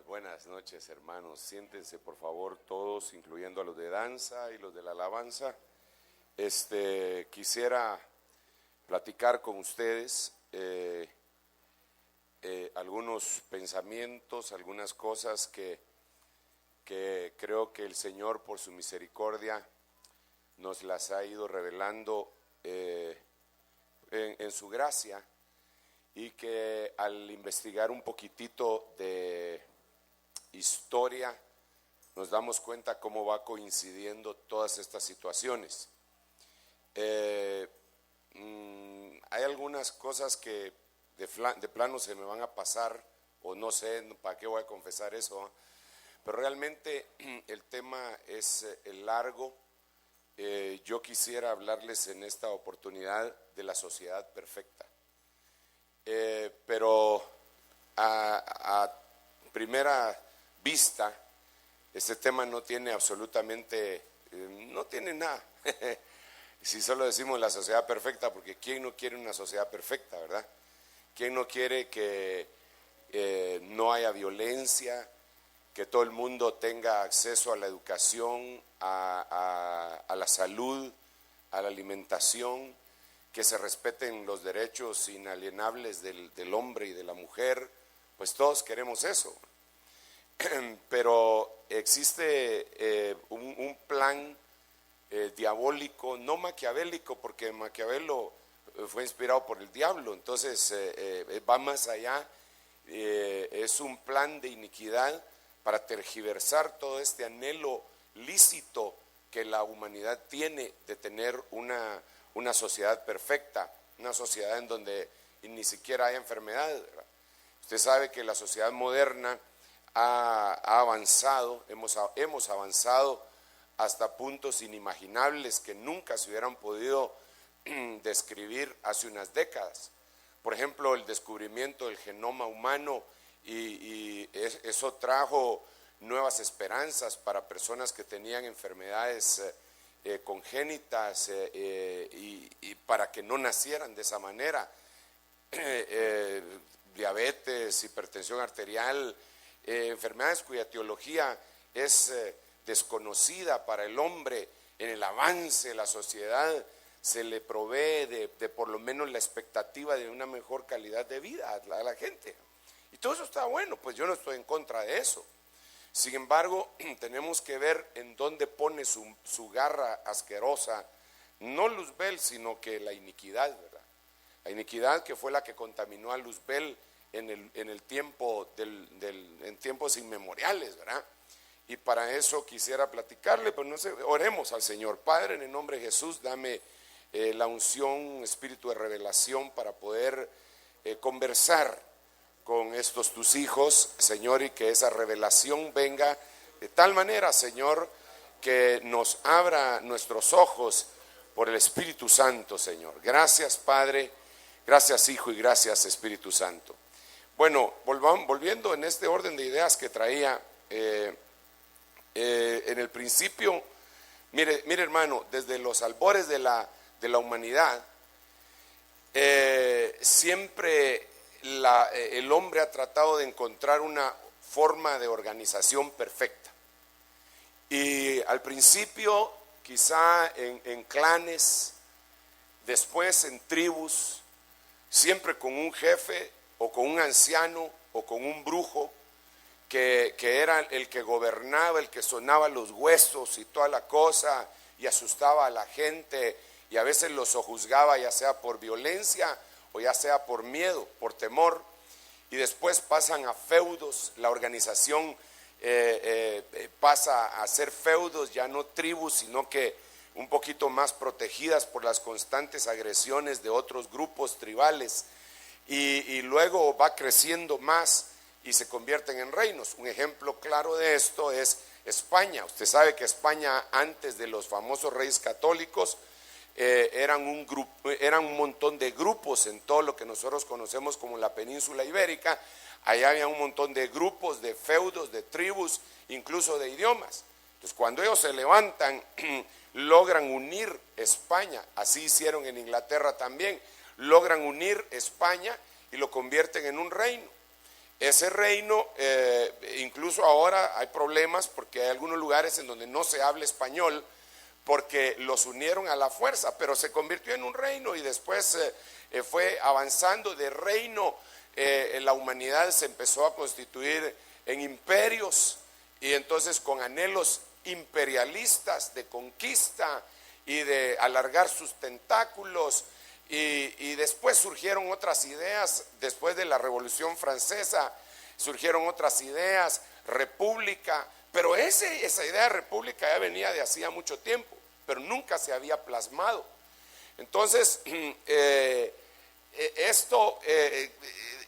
Buenas noches, hermanos. Siéntense, por favor, todos, incluyendo a los de danza y los de la alabanza. Quisiera platicar con ustedes algunos pensamientos, algunas cosas que creo que el Señor, por su misericordia, nos las ha ido revelando en su gracia, y que al investigar un poquitito de historia nos damos cuenta cómo va coincidiendo todas estas situaciones. Hay algunas cosas que de plano se me van a pasar, o no sé para qué voy a confesar eso, pero realmente el tema es largo. Yo quisiera hablarles en esta oportunidad de la sociedad perfecta. Pero a primera vista este tema no tiene absolutamente, no tiene nada. Si solo decimos la sociedad perfecta, porque ¿quién no quiere una sociedad perfecta, verdad? ¿Quién no quiere que no haya violencia, que todo el mundo tenga acceso a la educación, a la salud, a la alimentación, que se respeten los derechos inalienables del hombre y de la mujer? Pues todos queremos eso. Pero existe un plan diabólico, no maquiavélico, porque Maquiavelo fue inspirado por el diablo, entonces va más allá. Es un plan de iniquidad para tergiversar todo este anhelo lícito que la humanidad tiene de tener una sociedad perfecta, una sociedad en donde ni siquiera hay enfermedad, ¿verdad? Usted sabe que la sociedad moderna ha avanzado, hemos avanzado hasta puntos inimaginables que nunca se hubieran podido describir hace unas décadas. Por ejemplo, el descubrimiento del genoma humano, y eso trajo nuevas esperanzas para personas que tenían enfermedades congénitas, y para que no nacieran de esa manera. Diabetes, hipertensión arterial, enfermedades cuya etiología es desconocida para el hombre. En el avance de la sociedad se le provee de por lo menos la expectativa de una mejor calidad de vida a la gente, y todo eso está bueno, pues yo no estoy en contra de eso. Sin embargo, tenemos que ver en dónde pone su garra asquerosa, no Luzbel, sino que la iniquidad, ¿verdad? La iniquidad que fue la que contaminó a Luzbel en el tiempo en tiempos inmemoriales, ¿verdad? Y para eso quisiera platicarle, pero no sé, oremos al Señor. Padre, en el nombre de Jesús, dame la unción, espíritu de revelación para poder conversar con estos tus hijos, Señor, y que esa revelación venga de tal manera, Señor, que nos abra nuestros ojos por el Espíritu Santo, Señor. Gracias, Padre, gracias, Hijo, y gracias, Espíritu Santo. Bueno, volviendo en este orden de ideas que traía, en el principio, mire hermano, desde los albores de la humanidad, siempre el hombre ha tratado de encontrar una forma de organización perfecta. Y al principio quizá en clanes, después en tribus, siempre con un jefe o con un anciano o con un brujo que era el que gobernaba, el que sonaba los huesos y toda la cosa, y asustaba a la gente, y a veces los sojuzgaba, ya sea por violencia o ya sea por miedo, por temor. Y después pasan a feudos, la organización pasa a ser feudos, ya no tribus, sino que un poquito más protegidas por las constantes agresiones de otros grupos tribales, y luego va creciendo más y se convierten en reinos. Un ejemplo claro de esto es España. Usted sabe que España, antes de los famosos reyes católicos, eran un montón de grupos en todo lo que nosotros conocemos como la península ibérica. Allá había un montón de grupos, de feudos, de tribus, incluso de idiomas. Entonces, cuando ellos se levantan, logran unir España. Así hicieron en Inglaterra también. Logran unir España y lo convierten en un reino. Ese reino, incluso ahora hay problemas porque hay algunos lugares en donde no se habla español porque los unieron a la fuerza, pero se convirtió en un reino y después fue avanzando de reino. La humanidad se empezó a constituir en imperios y entonces con anhelos imperialistas de conquista y de alargar sus tentáculos. Y después surgieron otras ideas, después de la Revolución Francesa surgieron otras ideas, república, pero esa idea de república ya venía de hacía mucho tiempo, pero nunca se había plasmado. Entonces,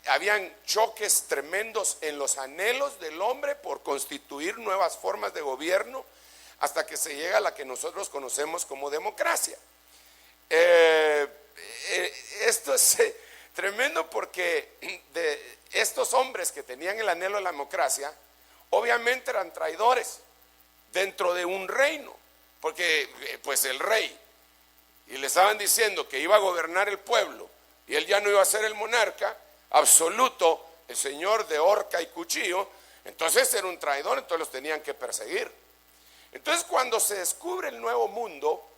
habían choques tremendos en los anhelos del hombre por constituir nuevas formas de gobierno hasta que se llega a la que nosotros conocemos como democracia. Esto es tremendo porque de estos hombres que tenían el anhelo de la democracia, obviamente eran traidores dentro de un reino, porque pues el rey, y le estaban diciendo que iba a gobernar el pueblo, y él ya no iba a ser el monarca absoluto, el señor de horca y cuchillo, entonces era un traidor, entonces los tenían que perseguir. Entonces cuando se descubre el nuevo mundo,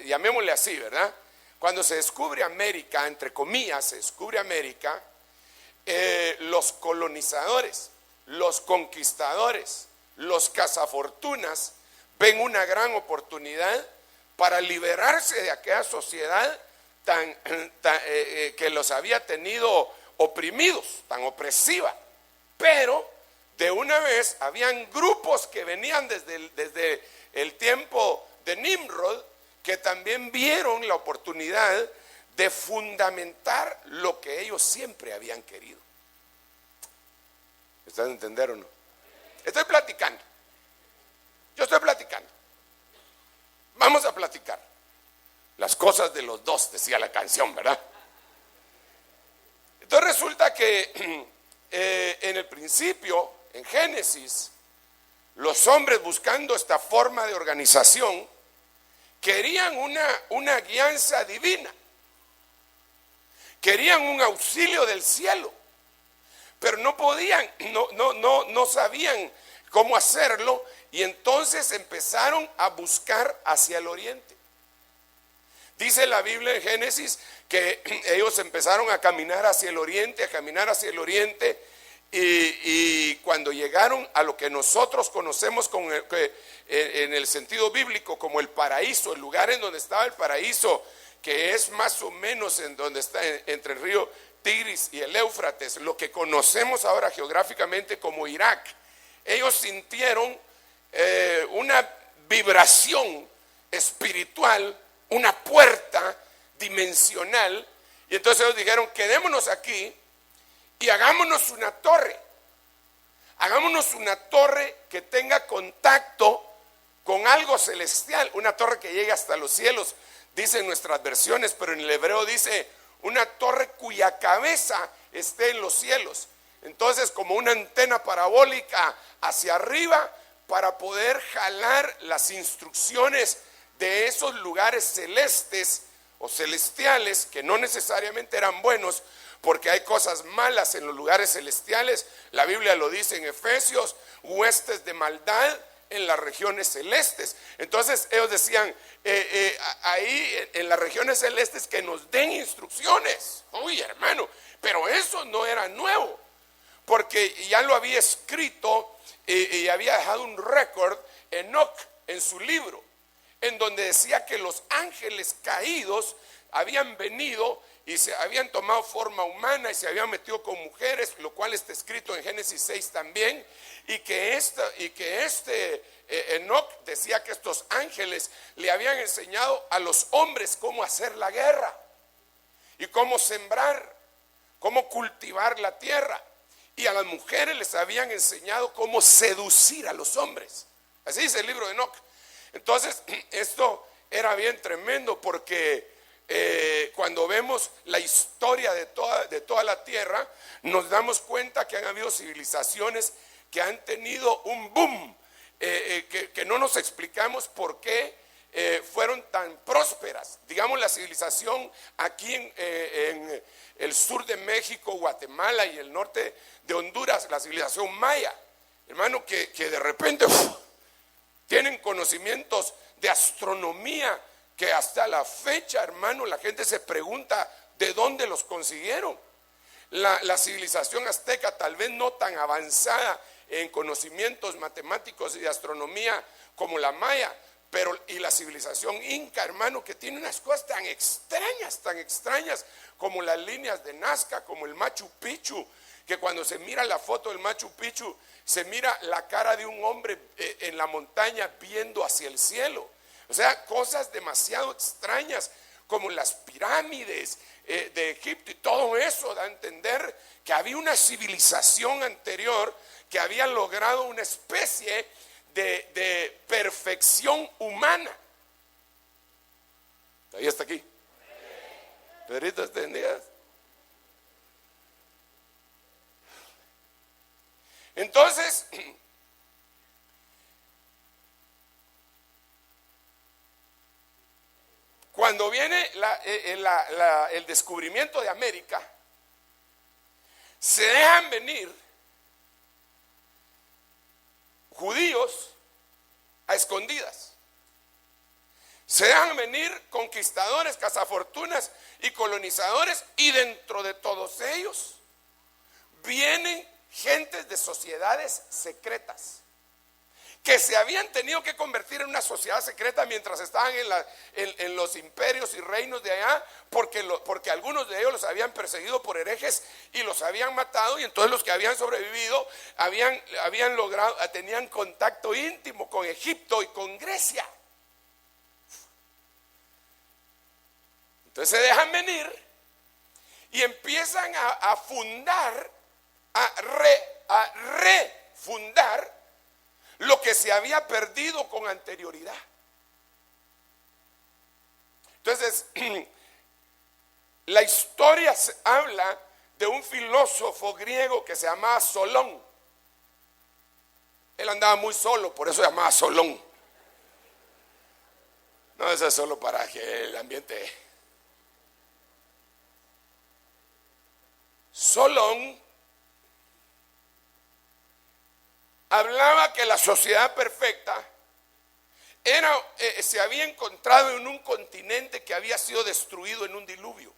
llamémosle así, ¿verdad? Cuando se descubre América, entre comillas, se descubre América, los colonizadores, los conquistadores, los cazafortunas ven una gran oportunidad para liberarse de aquella sociedad que los había tenido oprimidos, tan opresiva. Pero de una vez habían grupos que venían desde el tiempo de Nimrod, que también vieron la oportunidad de fundamentar lo que ellos siempre habían querido. ¿Me están entendiendo o no? Estoy platicando. Yo estoy platicando. Vamos a platicar. Las cosas de los dos, decía la canción, ¿verdad? Entonces resulta que en el principio, en Génesis, los hombres buscando esta forma de organización querían una guianza divina, querían un auxilio del cielo, pero no podían, no sabían cómo hacerlo, y entonces empezaron a buscar hacia el oriente. Dice la Biblia en Génesis que ellos empezaron a caminar hacia el oriente, y cuando llegaron a lo que nosotros conocemos en el sentido bíblico como el paraíso, el lugar en donde estaba el paraíso, que es más o menos en donde está entre el río Tigris y el Éufrates, lo que conocemos ahora geográficamente como Irak, ellos sintieron una vibración espiritual, una puerta dimensional, y entonces ellos dijeron: quedémonos aquí y hagámonos una torre que tenga contacto con algo celestial, una torre que llegue hasta los cielos, dicen nuestras versiones, pero en el hebreo dice una torre cuya cabeza esté en los cielos. Entonces, como una antena parabólica hacia arriba para poder jalar las instrucciones de esos lugares celestes o celestiales, que no necesariamente eran buenos, porque hay cosas malas en los lugares celestiales. La Biblia lo dice en Efesios: huestes de maldad en las regiones celestes. Entonces ellos decían, ahí en las regiones celestes que nos den instrucciones. Uy, hermano, pero eso no era nuevo, porque ya lo había escrito y había dejado un récord Enoc en su libro, en donde decía que los ángeles caídos habían venido y se habían tomado forma humana y se habían metido con mujeres, lo cual está escrito en Génesis 6 también, y que Enoc decía que estos ángeles le habían enseñado a los hombres cómo hacer la guerra y cómo sembrar, cómo cultivar la tierra, y a las mujeres les habían enseñado cómo seducir a los hombres. Así dice el libro de Enoc. Entonces esto era bien tremendo, porque cuando vemos la historia de toda la tierra, nos damos cuenta que han habido civilizaciones que han tenido un boom, que no nos explicamos por qué fueron tan prósperas. Digamos, la civilización aquí en el sur de México, Guatemala y el norte de Honduras, la civilización maya, hermano, que de repente tienen conocimientos de astronomía que hasta la fecha, hermano, la gente se pregunta de dónde los consiguieron. La civilización azteca, tal vez no tan avanzada en conocimientos matemáticos y de astronomía como la maya, pero y la civilización inca, hermano, que tiene unas cosas tan extrañas como las líneas de Nazca, como el Machu Picchu, que cuando se mira la foto del Machu Picchu, se mira la cara de un hombre en la montaña viendo hacia el cielo. O sea, cosas demasiado extrañas como las pirámides de Egipto, y todo eso da a entender que había una civilización anterior que había logrado una especie de perfección humana. ¿Todavía está aquí? Pedrito, ¿entendías? Entonces, cuando viene el descubrimiento de América, se dejan venir judíos a escondidas. Se dejan venir conquistadores, cazafortunas y colonizadores, y dentro de todos ellos vienen gentes de sociedades secretas que se habían tenido que convertir en una sociedad secreta mientras estaban en los imperios y reinos de allá, porque algunos de ellos los habían perseguido por herejes y los habían matado, y entonces los que habían sobrevivido habían logrado, tenían contacto íntimo con Egipto y con Grecia. Entonces se dejan venir y empiezan a fundar, a refundar lo que se había perdido con anterioridad. Entonces, la historia habla de un filósofo griego que se llamaba Solón. Él andaba muy solo, por eso se llamaba Solón. No, eso es solo para que el ambiente. Solón hablaba que la sociedad perfecta se había encontrado en un continente que había sido destruido en un diluvio.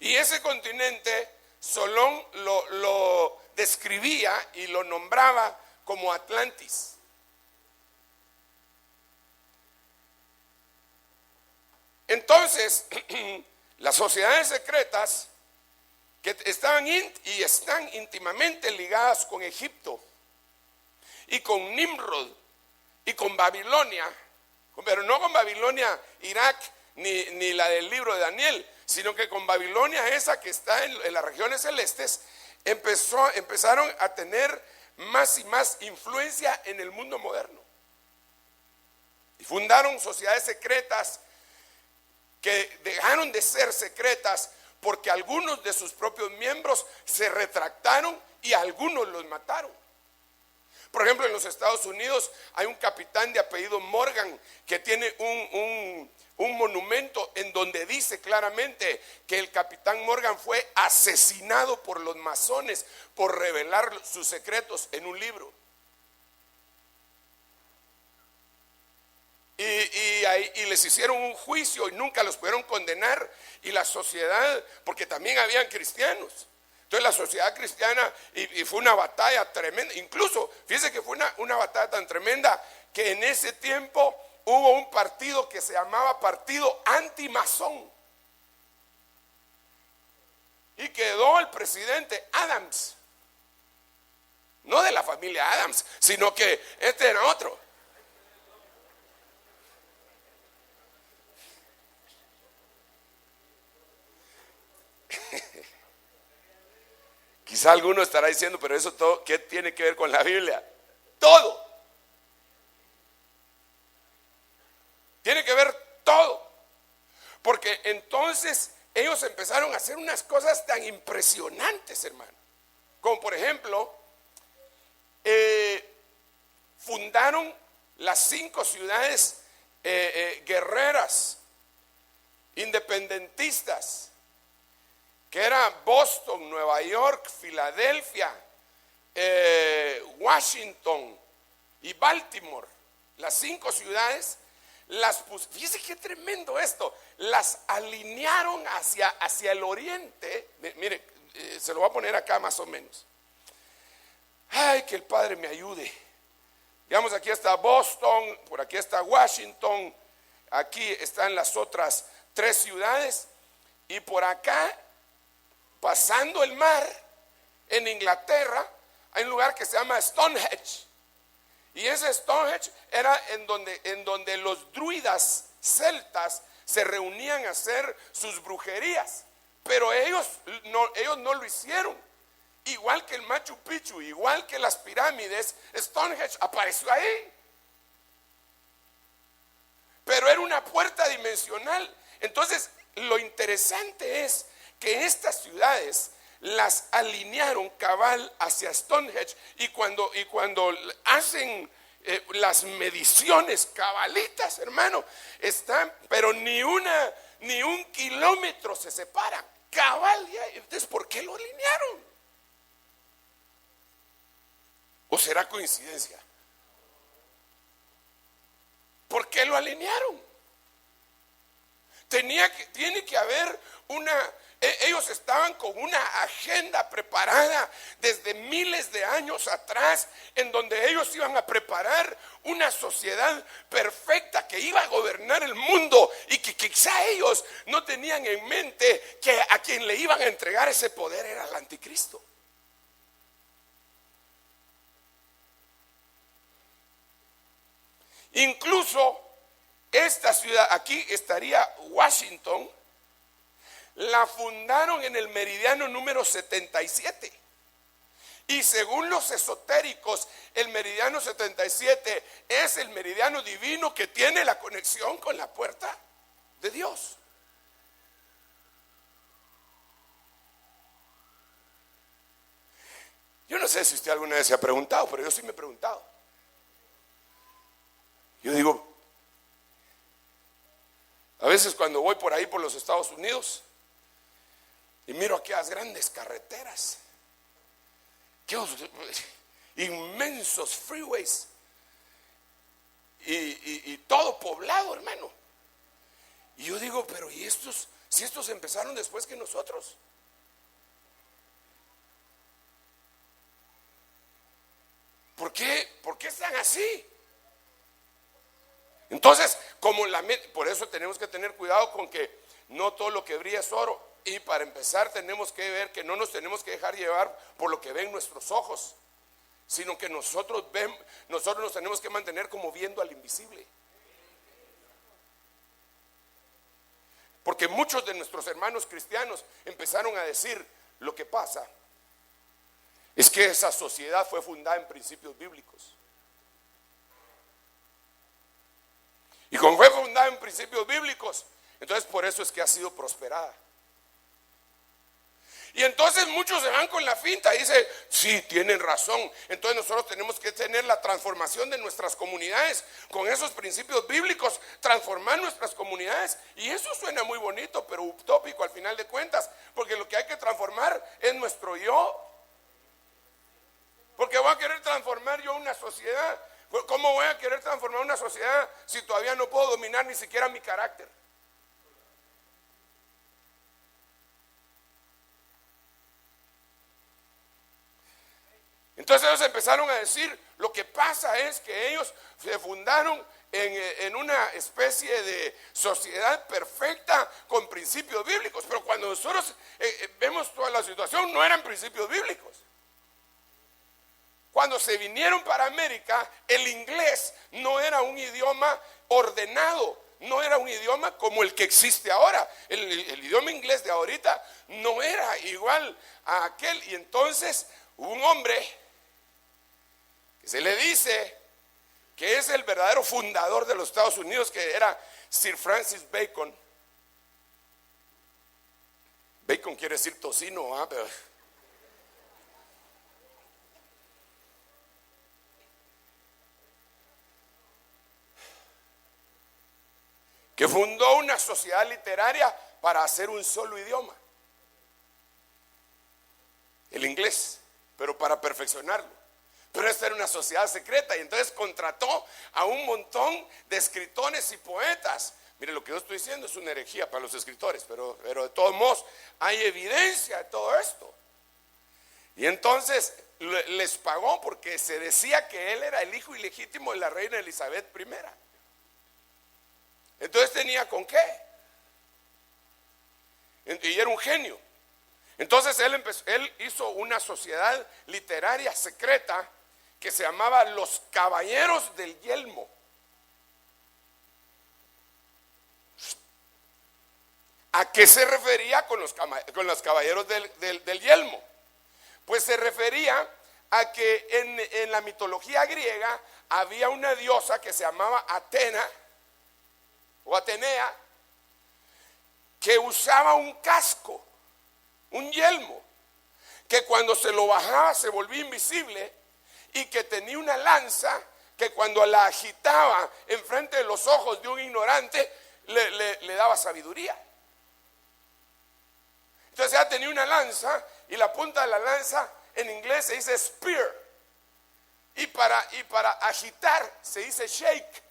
Y ese continente Solón lo describía y lo nombraba como Atlantis. Entonces, las sociedades secretas que estaban y están íntimamente ligadas con Egipto y con Nimrod y con Babilonia, pero no con Babilonia, Irak, ni la del libro de Daniel, sino que con Babilonia, esa que está en las regiones celestes, empezaron a tener más y más influencia en el mundo moderno. Y fundaron sociedades secretas que dejaron de ser secretas porque algunos de sus propios miembros se retractaron y algunos los mataron. Por ejemplo, en los Estados Unidos hay un capitán de apellido Morgan que tiene un monumento en donde dice claramente que el capitán Morgan fue asesinado por los masones por revelar sus secretos en un libro. Y les hicieron un juicio y nunca los pudieron condenar, y la sociedad, porque también habían cristianos, entonces la sociedad cristiana, y fue una batalla tremenda. Incluso fíjense que fue una batalla tan tremenda que en ese tiempo hubo un partido que se llamaba Partido Antimasón, y quedó el presidente Adams, no de la familia Adams, sino que este era otro. Quizá alguno estará diciendo, pero eso todo, ¿qué tiene que ver con la Biblia? Todo. Tiene que ver todo. Porque entonces ellos empezaron a hacer unas cosas tan impresionantes, hermano. Como por ejemplo, fundaron las 5 ciudades guerreras, independentistas, que era Boston, Nueva York, Filadelfia, Washington y Baltimore. Las 5 ciudades fíjese qué tremendo esto, las alinearon hacia el oriente. Mire, se lo voy a poner acá más o menos. Ay, que el Padre me ayude. Digamos, aquí está Boston, por aquí está Washington, aquí están las otras 3 ciudades, y por acá, pasando el mar, en Inglaterra, hay un lugar que se llama Stonehenge. Y ese Stonehenge era en donde los druidas celtas se reunían a hacer sus brujerías. Pero ellos no lo hicieron. Igual que el Machu Picchu, igual que las pirámides, Stonehenge apareció ahí. Pero era una puerta dimensional. Entonces, lo interesante es que estas ciudades las alinearon cabal hacia Stonehenge, y cuando hacen las mediciones cabalitas, hermano, están, pero ni un kilómetro se separan, cabal. Entonces, ¿por qué lo alinearon? ¿O será coincidencia? ¿Por qué lo alinearon? Tiene que haber ellos estaban con una agenda preparada desde miles de años atrás, en donde ellos iban a preparar una sociedad perfecta que iba a gobernar el mundo, y que quizá ellos no tenían en mente que a quien le iban a entregar ese poder era el anticristo. Incluso esta ciudad, aquí estaría Washington, la fundaron en el meridiano número 77. Y según los esotéricos, el meridiano 77 es el meridiano divino que tiene la conexión con la puerta de Dios. Yo no sé si usted alguna vez se ha preguntado, pero yo sí me he preguntado. Yo digo, a veces cuando voy por ahí por los Estados Unidos y miro aquellas grandes carreteras, aquellos inmensos freeways y todo poblado, hermano. Y yo digo, pero ¿y estos? Si estos empezaron después que nosotros. ¿Por qué están así? Entonces, por eso tenemos que tener cuidado con que no todo lo que brilla es oro. Y para empezar tenemos que ver que no nos tenemos que dejar llevar por lo que ven nuestros ojos, sino que nosotros nos tenemos que mantener como viendo al invisible. Porque muchos de nuestros hermanos cristianos empezaron a decir, lo que pasa es que esa sociedad fue fundada en principios bíblicos. Y como fue fundada en principios bíblicos, entonces por eso es que ha sido prosperada. Y entonces muchos se van con la finta y dicen, sí, tienen razón. Entonces nosotros tenemos que tener la transformación de nuestras comunidades con esos principios bíblicos, transformar nuestras comunidades. Y eso suena muy bonito, pero utópico al final de cuentas, porque lo que hay que transformar es nuestro yo. Porque voy a querer transformar yo una sociedad. ¿Cómo voy a querer transformar una sociedad si todavía no puedo dominar ni siquiera mi carácter? Entonces ellos empezaron a decir, lo que pasa es que ellos se fundaron en una especie de sociedad perfecta con principios bíblicos, pero cuando nosotros vemos toda la situación, no eran principios bíblicos. Cuando se vinieron para América, el inglés no era un idioma ordenado, no era un idioma como el que existe ahora. El idioma inglés de ahorita no era igual a aquel. Y entonces un hombre que se le dice que es el verdadero fundador de los Estados Unidos, que era Sir Francis Bacon. Bacon quiere decir tocino, pero que fundó una sociedad literaria para hacer un solo idioma, el inglés, pero para perfeccionarlo. Pero esta era una sociedad secreta y entonces contrató a un montón de escritores y poetas. Mire, lo que yo estoy diciendo es una herejía para los escritores, pero de todos modos hay evidencia de todo esto. Y entonces les pagó porque se decía que él era el hijo ilegítimo de la reina Elizabeth I. Entonces tenía con qué. Y era un genio. Entonces él hizo una sociedad literaria secreta que se llamaba Los Caballeros del Yelmo. ¿A qué se refería con los caballeros del yelmo? Pues se refería a que en la mitología griega había una diosa que se llamaba Atena o Atenea, que usaba un casco, un yelmo, que cuando se lo bajaba se volvía invisible, y que tenía una lanza que cuando la agitaba enfrente de los ojos de un ignorante le daba sabiduría. Entonces ella tenía una lanza y la punta de la lanza en inglés se dice spear, y para agitar se dice shake.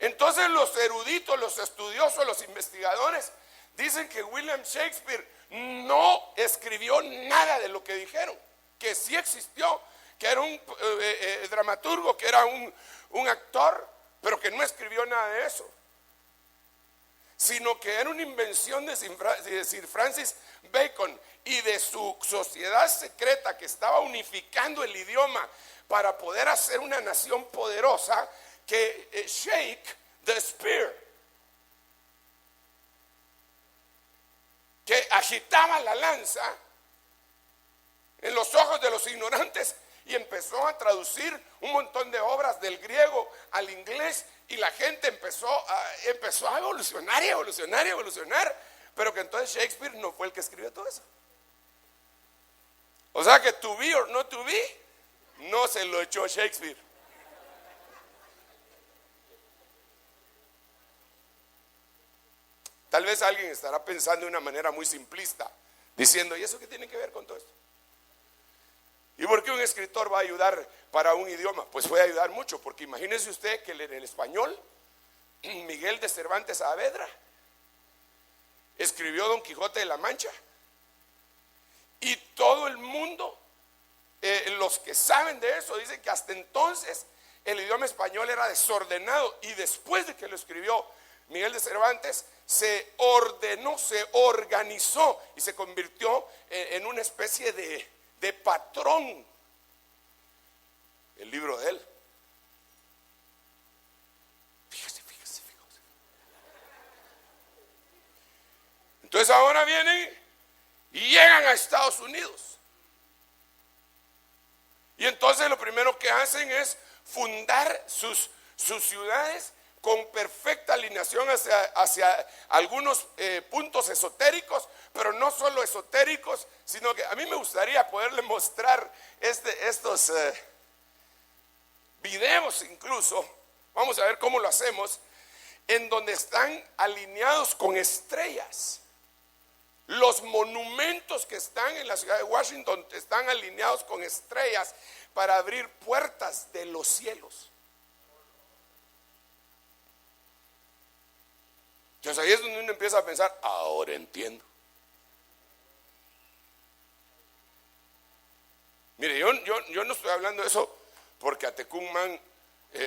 Entonces los eruditos, los estudiosos, los investigadores dicen que William Shakespeare no escribió nada de lo que dijeron, que sí existió, que era un dramaturgo, que era un actor, pero que no escribió nada de eso, sino que era una invención de Sir Francis Bacon y de su sociedad secreta que estaba unificando el idioma para poder hacer una nación poderosa, que shake the spear, que agitaba la lanza en los ojos de los ignorantes, y empezó a traducir un montón de obras del griego al inglés, y la gente empezó a evolucionar, pero que entonces Shakespeare no fue el que escribió todo eso. O sea que to be or not to be no se lo echó Shakespeare. Tal vez alguien estará pensando de una manera muy simplista, diciendo, ¿y eso qué tiene que ver con todo esto? ¿Y por qué un escritor va a ayudar para un idioma? Pues puede ayudar mucho, porque imagínese usted que en el español, Miguel de Cervantes Saavedra escribió Don Quijote de la Mancha, y todo el mundo, los que saben de eso, dicen que hasta entonces el idioma español era desordenado, y después de que lo escribió Miguel de Cervantes, se ordenó, se organizó y se convirtió en una especie de patrón, el libro de él. Fíjese. Entonces ahora vienen y llegan a Estados Unidos, y entonces lo primero que hacen es fundar sus ciudades con perfecta alineación hacia algunos puntos esotéricos, pero no solo esotéricos, sino que a mí me gustaría poderle mostrar estos videos incluso, vamos a ver cómo lo hacemos, en donde están alineados con estrellas. Los monumentos que están en la ciudad de Washington están alineados con estrellas para abrir puertas de los cielos. Entonces ahí es donde uno empieza a pensar, ahora entiendo. Mire, yo no estoy hablando de eso porque a Tecumán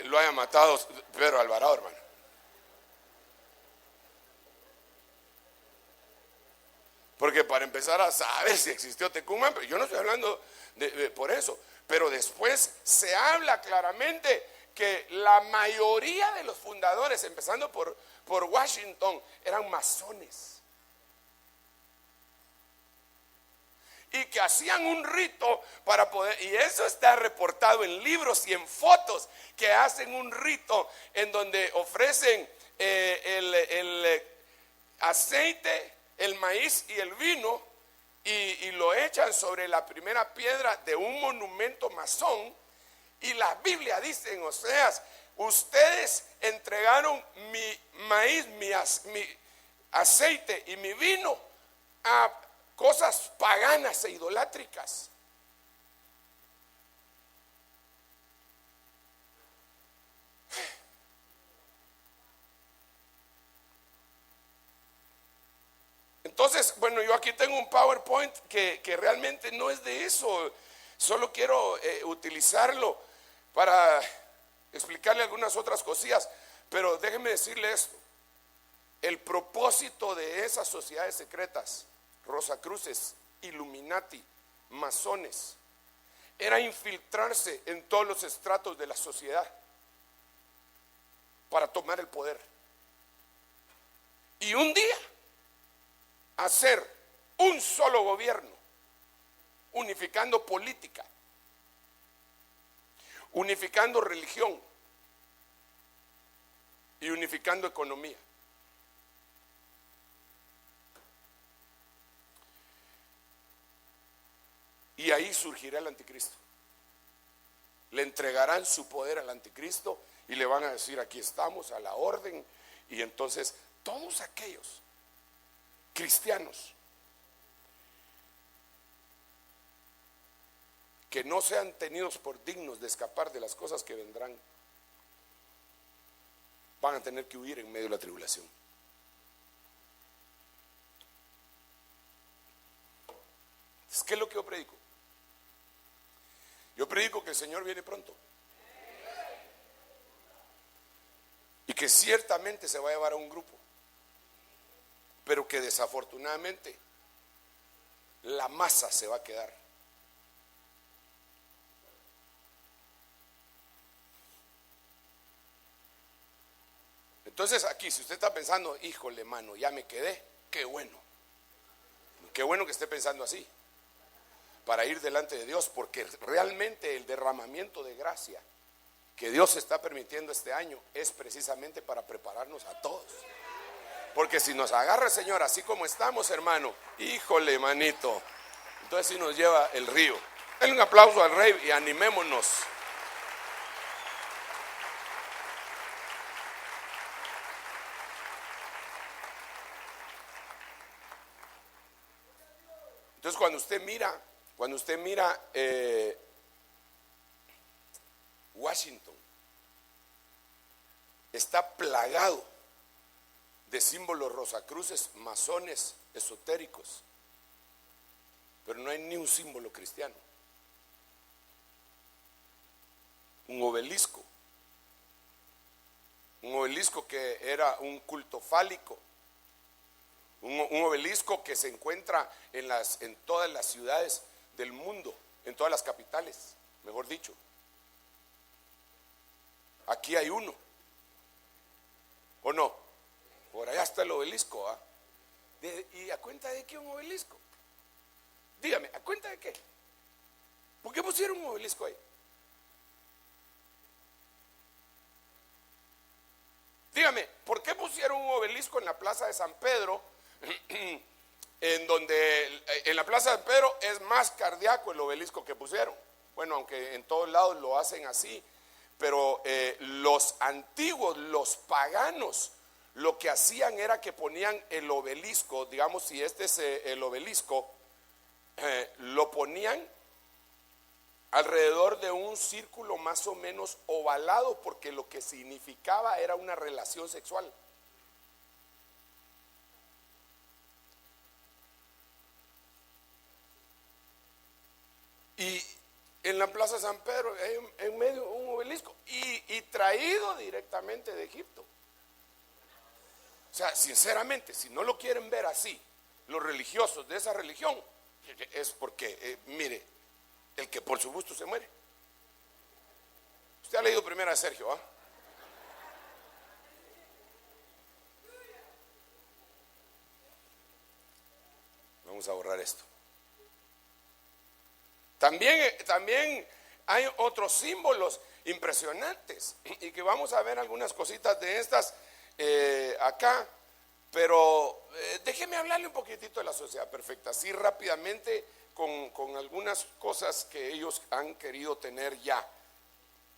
lo haya matado Pedro Alvarado, hermano. Porque para empezar a saber si existió Tecumán, pero yo no estoy hablando por eso. Pero después se habla claramente que la mayoría de los fundadores, empezando por Washington, eran masones, y que hacían un rito para poder, y eso está reportado en libros y en fotos, que hacen un rito en donde ofrecen el aceite, el maíz y el vino, y lo echan sobre la primera piedra de un monumento masón. Y la Biblia dice en Oseas: ustedes entregaron mi maíz, mi aceite y mi vino a cosas paganas e idolátricas. Entonces, bueno, yo aquí tengo un PowerPoint que realmente no es de eso. Solo quiero utilizarlo para explicarle algunas otras cosillas. Pero déjenme decirle esto: el propósito de esas sociedades secretas, Rosacruces, Illuminati, masones, era infiltrarse en todos los estratos de la sociedad para tomar el poder. Y un día hacer un solo gobierno, unificando política, unificando religión y unificando economía. Y ahí surgirá el anticristo. Le entregarán su poder al anticristo y le van a decir: aquí estamos a la orden. Y entonces todos aquellos cristianos que no sean tenidos por dignos de escapar de las cosas que vendrán, van a tener que huir en medio de la tribulación. ¿Qué es lo que yo predico? Yo predico que el Señor viene pronto y que ciertamente se va a llevar a un grupo, pero que desafortunadamente la masa se va a quedar. Entonces aquí, si usted está pensando: híjole, mano, ya me quedé, qué bueno que esté pensando así, para ir delante de Dios, porque realmente el derramamiento de gracia que Dios está permitiendo este año es precisamente para prepararnos a todos. Porque si nos agarra el Señor así como estamos, hermano, híjole, manito, entonces sí nos lleva el río. Denle un aplauso al Rey y animémonos. Entonces cuando usted mira Washington, está plagado de símbolos rosacruces, masones, esotéricos, pero no hay ni un símbolo cristiano. Un obelisco que era un culto fálico, un obelisco que se encuentra en todas las ciudades del mundo, en todas las capitales, mejor dicho. Aquí hay uno, ¿o no? Por allá está el obelisco, ¿ah? ¿Y a cuenta de qué un obelisco? Dígame, ¿a cuenta de qué? ¿Por qué pusieron un obelisco ahí? Dígame, ¿por qué pusieron un obelisco en la plaza de San Pedro? En la plaza de San Pedro es más cardíaco el obelisco que pusieron. Bueno, aunque en todos lados lo hacen así, pero los antiguos, los paganos, lo que hacían era que ponían el obelisco, digamos, si este es el obelisco, lo ponían alrededor de un círculo más o menos ovalado, porque lo que significaba era una relación sexual. Y en la plaza San Pedro hay en medio un obelisco y traído directamente de Egipto. O sea, sinceramente, si no lo quieren ver así, los religiosos de esa religión, es porque, mire, el que por su gusto se muere. Usted ha leído Primera de Sergio, ¿ah? Vamos a borrar esto. También hay otros símbolos impresionantes y que vamos a ver algunas cositas de estas acá, pero déjeme hablarle un poquitito de la sociedad perfecta, así rápidamente, con algunas cosas que ellos han querido tener ya.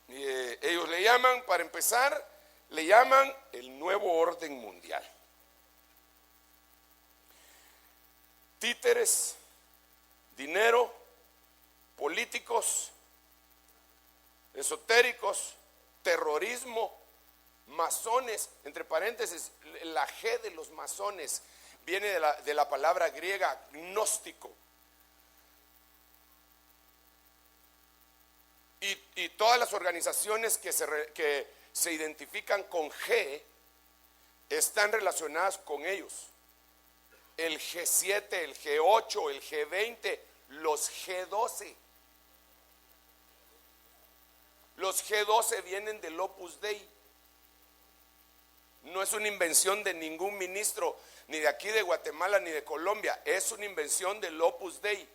Ellos le llaman, para empezar, le llaman el nuevo orden mundial. Títeres, dinero, políticos, esotéricos, terrorismo, masones, entre paréntesis, la G de los masones viene de la palabra griega gnóstico. Y todas las organizaciones que se identifican con G están relacionadas con ellos. El G7, el G8, el G20, los G12. Los G12 vienen del Opus Dei. No es una invención de ningún ministro, ni de aquí de Guatemala, ni de Colombia. Es una invención del Opus Dei.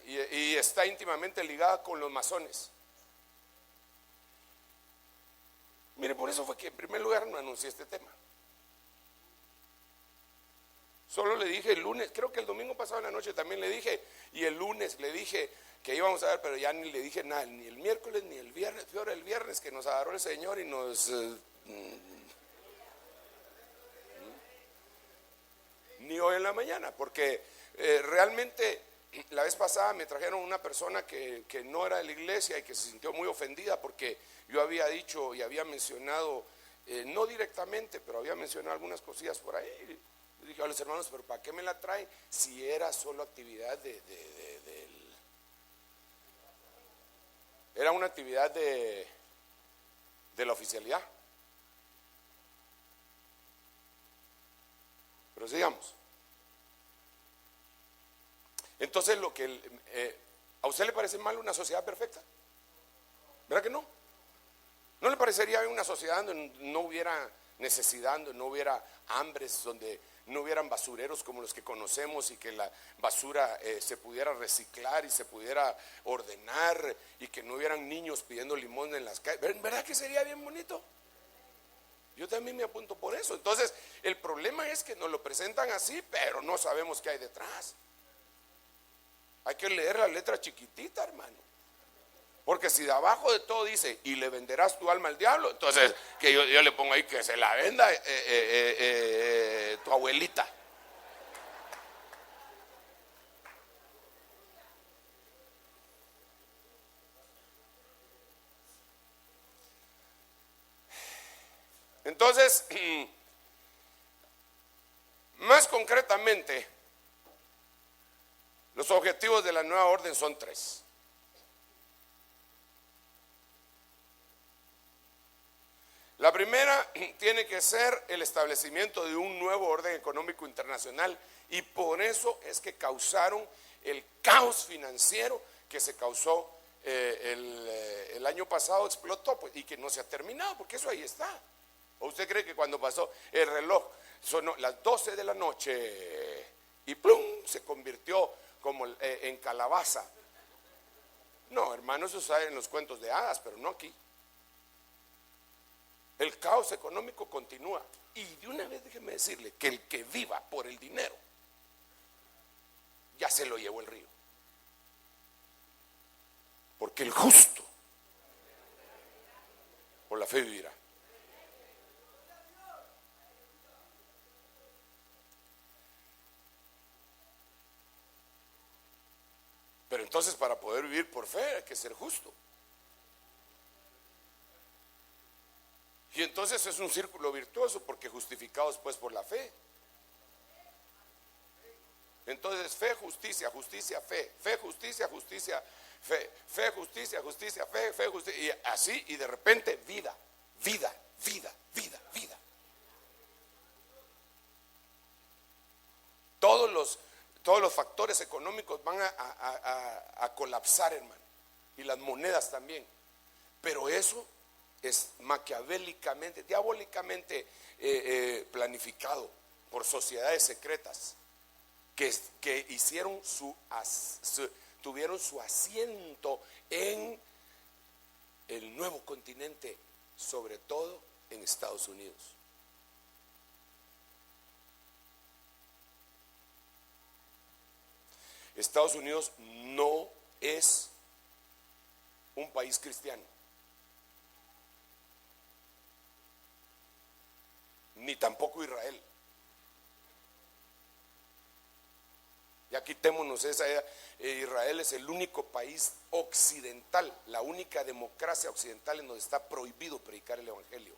Y está íntimamente ligada con los masones. Mire, por eso fue que en primer lugar no anuncié este tema. Solo le dije el lunes, creo que el domingo pasado en la noche también le dije, y el lunes le dije que íbamos a ver, pero ya ni le dije nada, ni el miércoles ni el viernes, peor el viernes que nos agarró el Señor y nos... ni hoy en la mañana, porque realmente la vez pasada me trajeron una persona que no era de la iglesia y que se sintió muy ofendida porque yo había dicho y había mencionado, no directamente, pero había mencionado algunas cosillas por ahí. Le dije a los hermanos, pero ¿para qué me la traen si era solo actividad era una actividad de la oficialidad? Pero sigamos. Entonces, ¿a usted le parece mal una sociedad perfecta? ¿Verdad que no? ¿No le parecería bien una sociedad donde no hubiera necesidad, donde no hubiera hambres, donde no hubieran basureros como los que conocemos y que la basura se pudiera reciclar y se pudiera ordenar y que no hubieran niños pidiendo limón en las calles? ¿Verdad que sería bien bonito? Yo también me apunto por eso. Entonces, el problema es que nos lo presentan así, pero no sabemos qué hay detrás. Hay que leer la letra chiquitita, hermano. Porque si de abajo de todo dice, y le venderás tu alma al diablo, entonces que yo le pongo ahí que se la venda tu abuelita. Entonces, más concretamente, los objetivos de la nueva orden son 3. La primera tiene que ser el establecimiento de un nuevo orden económico internacional, y por eso es que causaron el caos financiero que se causó el año pasado, explotó pues, y que no se ha terminado, porque eso ahí está. ¿O usted cree que cuando pasó el reloj sonó las 12 de la noche y plum, se convirtió como en calabaza? No, hermano, eso sale en los cuentos de hadas, pero no aquí. El caos económico continúa. Y de una vez déjeme decirle que el que viva por el dinero ya se lo llevó el río. Porque el justo por la fe vivirá. Pero entonces, para poder vivir por fe hay que ser justo. Y entonces es un círculo virtuoso, porque justificados pues por la fe. Entonces fe, justicia, justicia, fe, fe, justicia, justicia, fe, fe, justicia, justicia, fe, fe, justicia, y así, y de repente vida, vida, vida, vida, vida. Todos los factores económicos van a colapsar, hermano, y las monedas también. Pero eso es maquiavélicamente, diabólicamente planificado por sociedades secretas que hicieron tuvieron su asiento en el nuevo continente, sobre todo en Estados Unidos. Estados Unidos no es un país cristiano, ni tampoco Israel. Ya quitémonos esa idea. Israel es el único país occidental, la única democracia occidental en donde está prohibido predicar el evangelio,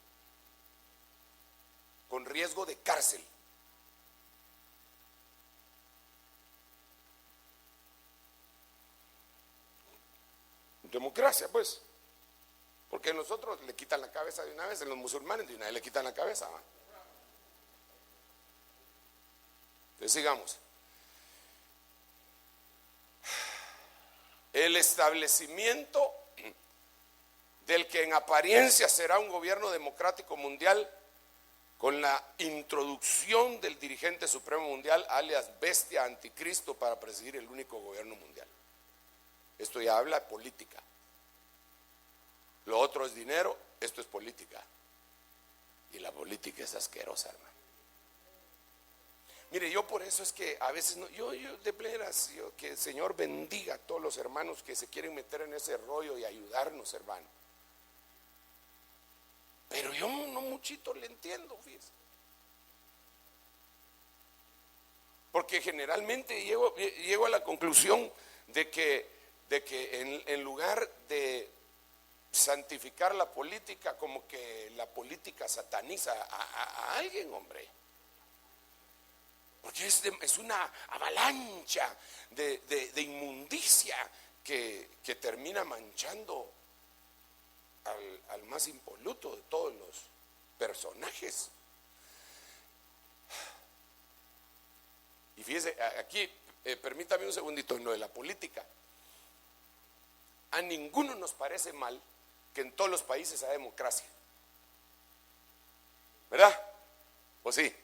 con riesgo de cárcel. Democracia, pues, porque nosotros le quitan la cabeza de una vez, en los musulmanes de una vez le quitan la cabeza, ¿va? Entonces sigamos. El establecimiento del que en apariencia será un gobierno democrático mundial, con la introducción del dirigente supremo mundial, alias bestia anticristo, para presidir el único gobierno mundial. Esto ya habla de política. Lo otro es dinero, esto es política. Y la política es asquerosa, hermano. Mire, yo por eso es que a veces no, yo de plenas, que el Señor bendiga a todos los hermanos que se quieren meter en ese rollo y ayudarnos, hermano. Pero yo no muchito le entiendo, fíjese. Porque generalmente llego a la conclusión de que en lugar de santificar la política, como que la política sataniza a alguien, hombre. Porque es una avalancha de inmundicia que termina manchando al más impoluto de todos los personajes. Y fíjese, aquí, permítame un segundito en lo de la política. A ninguno nos parece mal que en todos los países haya democracia, ¿verdad? ¿O sí?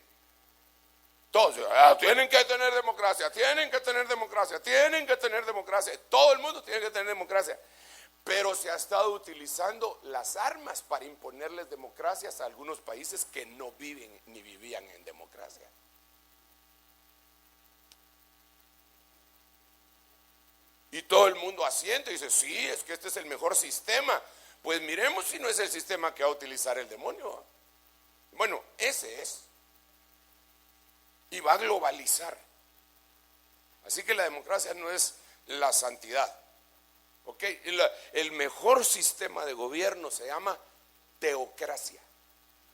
Todos tienen que tener democracia, tienen que tener democracia, tienen que tener democracia. Todo el mundo tiene que tener democracia. Pero se ha estado utilizando las armas para imponerles democracias a algunos países que no viven ni vivían en democracia. Y todo el mundo asiente y dice, sí, es que este es el mejor sistema. Pues miremos si no es el sistema que va a utilizar el demonio. Bueno, ese es. Y va a globalizar. Así que la democracia no es la santidad. ¿Ok? El mejor sistema de gobierno se llama teocracia,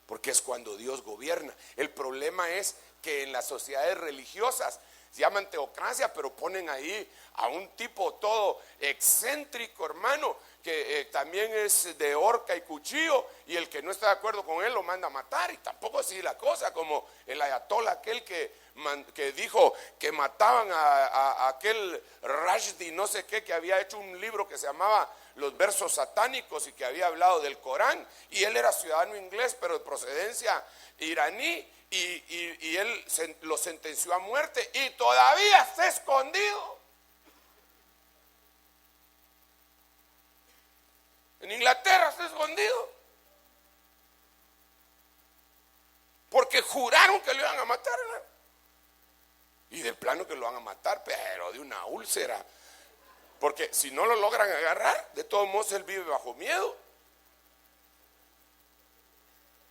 porque es cuando Dios gobierna. El problema es que en las sociedades religiosas se llaman teocracia, pero ponen ahí a un tipo todo excéntrico, hermano, que también es de horca y cuchillo, y el que no está de acuerdo con él lo manda a matar. Y tampoco así la cosa, como el ayatollah aquel que dijo que mataban a aquel Rushdie no sé qué, que había hecho un libro que se llamaba Los versos satánicos y que había hablado del Corán, y él era ciudadano inglés pero de procedencia iraní, y él lo sentenció a muerte y todavía está escondido en Inglaterra, está escondido porque juraron que lo iban a matar, ¿no? Y de plano que lo van a matar, pero de una úlcera, porque si no lo logran agarrar, de todos modos él vive bajo miedo.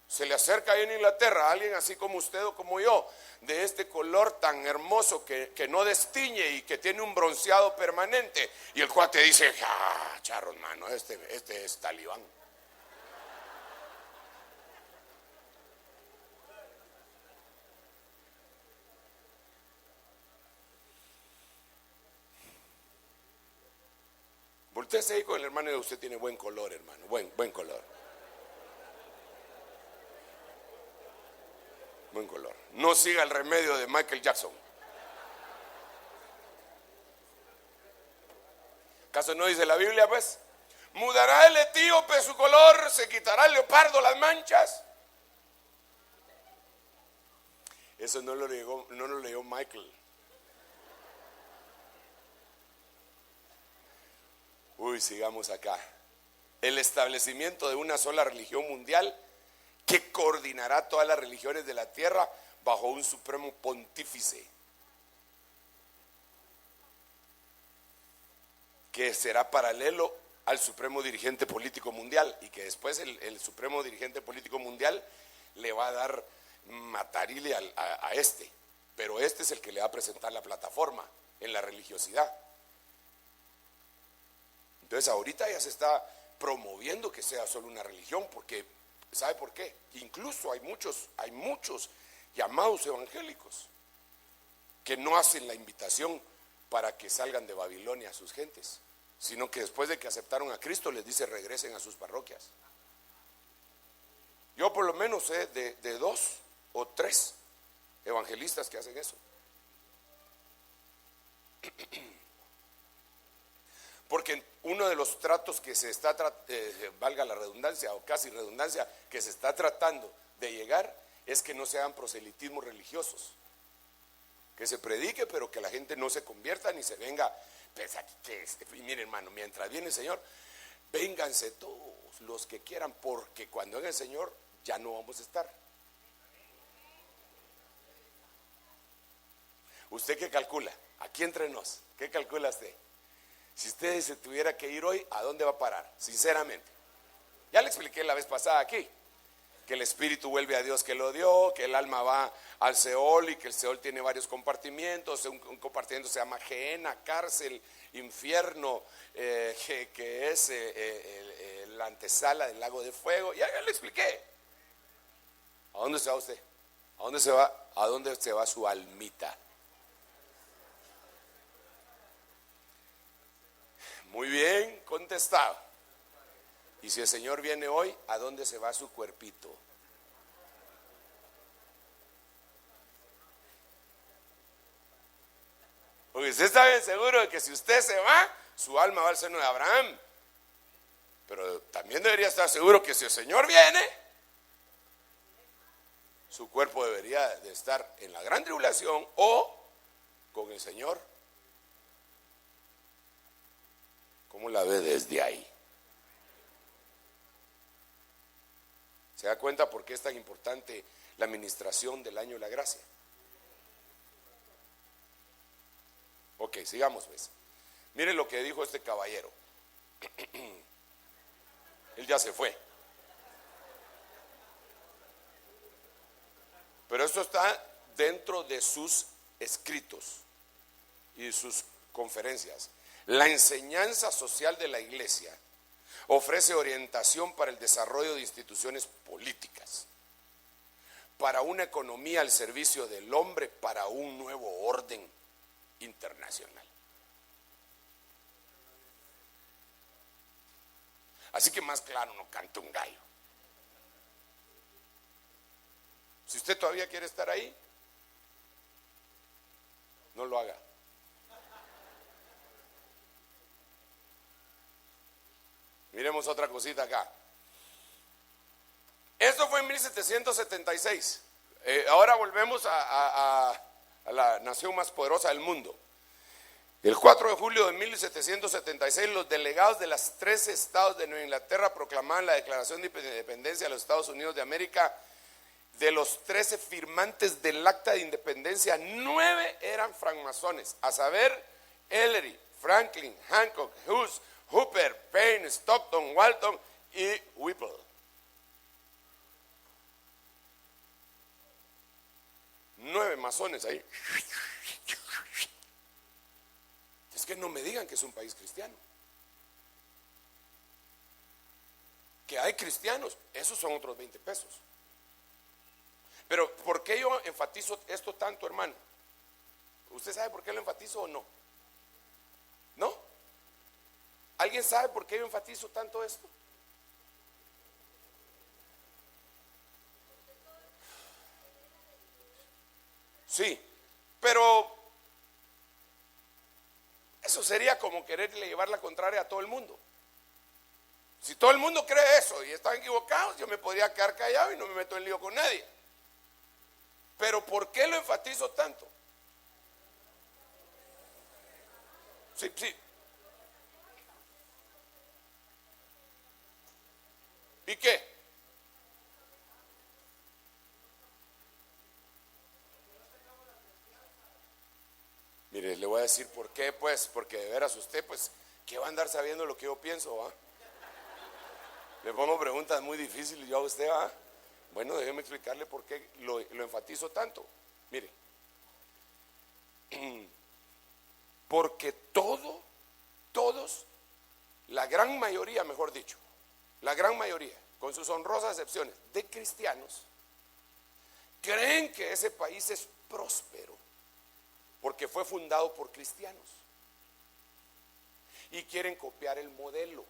Se le acerca ahí en Inglaterra a alguien así como usted o como yo, de este color tan hermoso que no destiñe y que tiene un bronceado permanente, y el cuate dice, charro hermano, este es talibán. Voltéese ahí con el hermano y usted tiene buen color, hermano, buen color. Buen color. No siga el remedio de Michael Jackson. ¿Acaso no dice la Biblia, pues? Mudará el etíope su color, se quitará el leopardo las manchas. Eso no lo leyó Michael. Uy, sigamos acá. El establecimiento de una sola religión mundial que coordinará todas las religiones de la tierra bajo un supremo pontífice. que será paralelo al supremo dirigente político mundial, y que después el supremo dirigente político mundial le va a dar matarile a este, pero este es el que le va a presentar la plataforma en la religiosidad. Entonces ahorita ya se está promoviendo que sea solo una religión, porque ¿sabe por qué? Incluso hay muchos llamados evangélicos que no hacen la invitación para que salgan de Babilonia a sus gentes, sino que después de que aceptaron a Cristo les dice regresen a sus parroquias. Yo por lo menos sé de 2 o 3 evangelistas que hacen eso. Porque uno de los tratos que se está, valga la redundancia o casi redundancia, que se está tratando de llegar es que no se hagan proselitismos religiosos. Que se predique, pero que la gente no se convierta ni se venga. Pues aquí, y mire, hermano, mientras viene el Señor, vénganse todos los que quieran, porque cuando venga el Señor ya no vamos a estar. ¿Usted qué calcula? Aquí entre nos, ¿qué calcula usted? Si usted se tuviera que ir hoy, ¿a dónde va a parar? Sinceramente. Ya le expliqué la vez pasada aquí, que el espíritu vuelve a Dios que lo dio, que el alma va al Seol y que el Seol tiene varios compartimientos. Un compartimiento se llama Gehenna, cárcel, infierno, que es la antesala del lago de fuego. Ya le expliqué. ¿A dónde se va usted? ¿A dónde se va? ¿A dónde se va su almita? Muy bien contestado. Y si el Señor viene hoy, ¿a dónde se va su cuerpito? Porque usted está bien seguro de que si usted se va, su alma va al seno de Abraham. Pero también debería estar seguro que si el Señor viene, su cuerpo debería de estar en la gran tribulación o con el Señor. ¿Cómo la ve desde ahí? ¿Se da cuenta por qué es tan importante la administración del año de la gracia? Ok, sigamos pues. Miren lo que dijo este caballero. Él ya se fue. Pero esto está dentro de sus escritos y sus conferencias. La enseñanza social de la iglesia ofrece orientación para el desarrollo de instituciones políticas, para una economía al servicio del hombre, para un nuevo orden internacional. Así que más claro no canta un gallo. Si usted todavía quiere estar ahí, no lo haga. Miremos otra cosita acá. Esto fue en 1776. Ahora volvemos a la nación más poderosa del mundo. El 4 de julio de 1776, los delegados de los 13 estados de Nueva Inglaterra proclamaban la declaración de independencia de los Estados Unidos de América. De los 13 firmantes del acta de independencia, 9 eran francmasones, a saber, Ellery, Franklin, Hancock, Hughes, Hooper, Payne, Stockton, Walton y Whipple. Nueve masones ahí. Es que no me digan que es un país cristiano. Que hay cristianos, esos son otros 20 pesos. Pero ¿por qué yo enfatizo esto tanto, hermano? ¿Usted sabe por qué lo enfatizo o no? ¿No? ¿Alguien sabe por qué yo enfatizo tanto esto? Sí, pero eso sería como quererle llevar la contraria a todo el mundo. Si todo el mundo cree eso y están equivocados, yo me podría quedar callado y no me meto en lío con nadie. Pero ¿por qué lo enfatizo tanto? Sí, sí. ¿Y qué? Mire, le voy a decir por qué, pues, porque de veras usted, pues, qué va a andar sabiendo lo que yo pienso, va? Le pongo preguntas muy difíciles yo a usted, va. Bueno, déjeme explicarle por qué lo enfatizo tanto. Mire, porque todos, la gran mayoría, mejor dicho, la gran mayoría, con sus honrosas excepciones, de cristianos, creen que ese país es próspero porque fue fundado por cristianos y quieren copiar el modelo.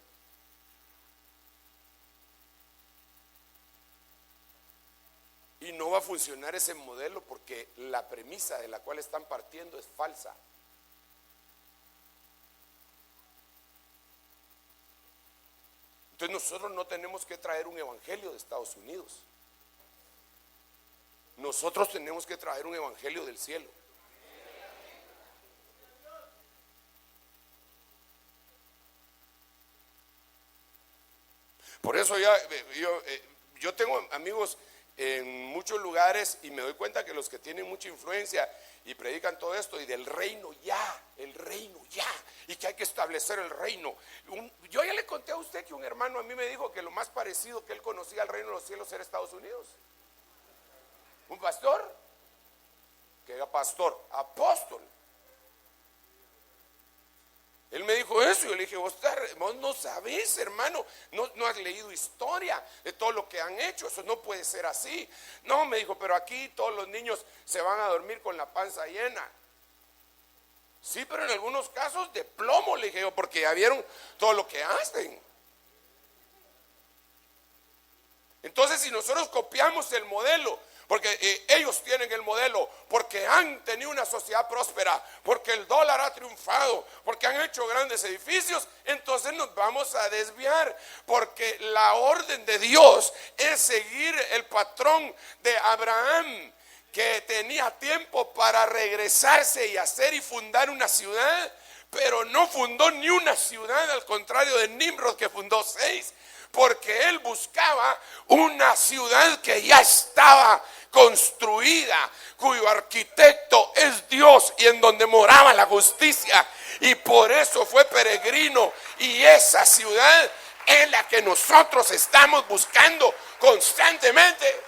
Y no va a funcionar ese modelo porque la premisa de la cual están partiendo es falsa. Entonces nosotros no tenemos que traer un evangelio de Estados Unidos. Nosotros tenemos que traer un evangelio del cielo. Por eso yo tengo amigos en muchos lugares y me doy cuenta que los que tienen mucha influencia y predican todo esto y del reino ya, el reino ya, y que hay que establecer el reino. Yo ya le conté a usted que un hermano a mí me dijo que lo más parecido que él conocía al reino de los cielos era Estados Unidos. Un pastor, que era pastor, apóstol. Él me dijo eso y yo le dije, vos no sabés, hermano, no has leído historia de todo lo que han hecho, eso no puede ser así. No, me dijo, pero aquí todos los niños se van a dormir con la panza llena. Sí, pero en algunos casos de plomo, le dije yo, porque ya vieron todo lo que hacen. Entonces, si nosotros copiamos el modelo, porque ellos tienen el modelo, porque han tenido una sociedad próspera, porque el dólar ha triunfado, porque han hecho grandes edificios, entonces nos vamos a desviar, porque la orden de Dios es seguir el patrón de Abraham, que tenía tiempo para regresarse y hacer y fundar una ciudad, pero no fundó ni una ciudad, al contrario de Nimrod, que fundó 6. Porque él buscaba una ciudad que ya estaba construida, cuyo arquitecto es Dios y en donde moraba la justicia, y por eso fue peregrino, y esa ciudad es la que nosotros estamos buscando constantemente.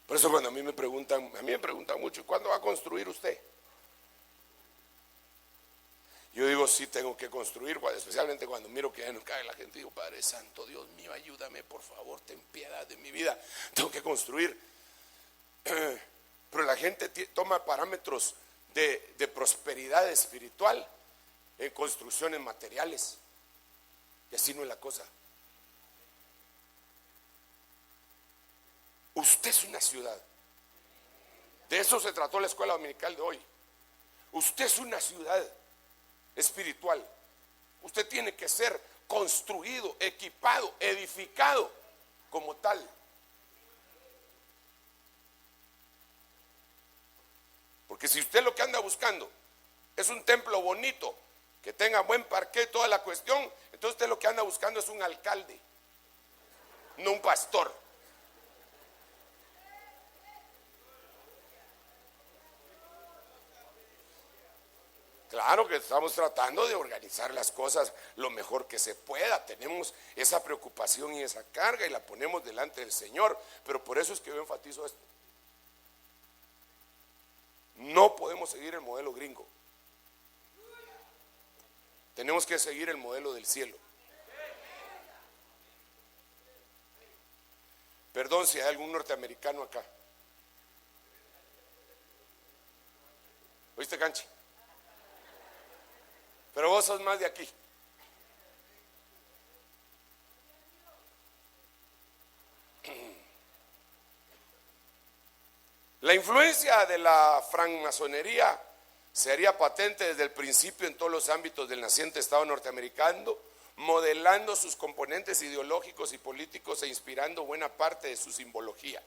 Por eso cuando a mí me preguntan mucho, ¿cuándo va a construir usted? Yo digo, sí tengo que construir, especialmente cuando miro que ya no cae la gente. Digo, Padre Santo, Dios mío, ayúdame, por favor, ten piedad de mi vida. Tengo que construir. Pero la gente toma parámetros de prosperidad espiritual en construcciones materiales. Y así no es la cosa. Usted es una ciudad. De eso se trató la escuela dominical de hoy. Usted es una ciudad espiritual. Usted tiene que ser construido, equipado, edificado como tal. Porque si usted lo que anda buscando es un templo bonito, que tenga buen parqué, toda la cuestión, entonces usted lo que anda buscando es un alcalde, no un pastor. Claro que estamos tratando de organizar las cosas lo mejor que se pueda. Tenemos esa preocupación y esa carga y la ponemos delante del Señor. Pero por eso es que yo enfatizo esto. No podemos seguir el modelo gringo. Tenemos que seguir el modelo del cielo. Perdón si hay algún norteamericano acá. ¿Oíste, Canchi? Pero vos sos más de aquí. La influencia de la francmasonería se haría patente desde el principio en todos los ámbitos del naciente Estado norteamericano, modelando sus componentes ideológicos y políticos e inspirando buena parte de su simbología.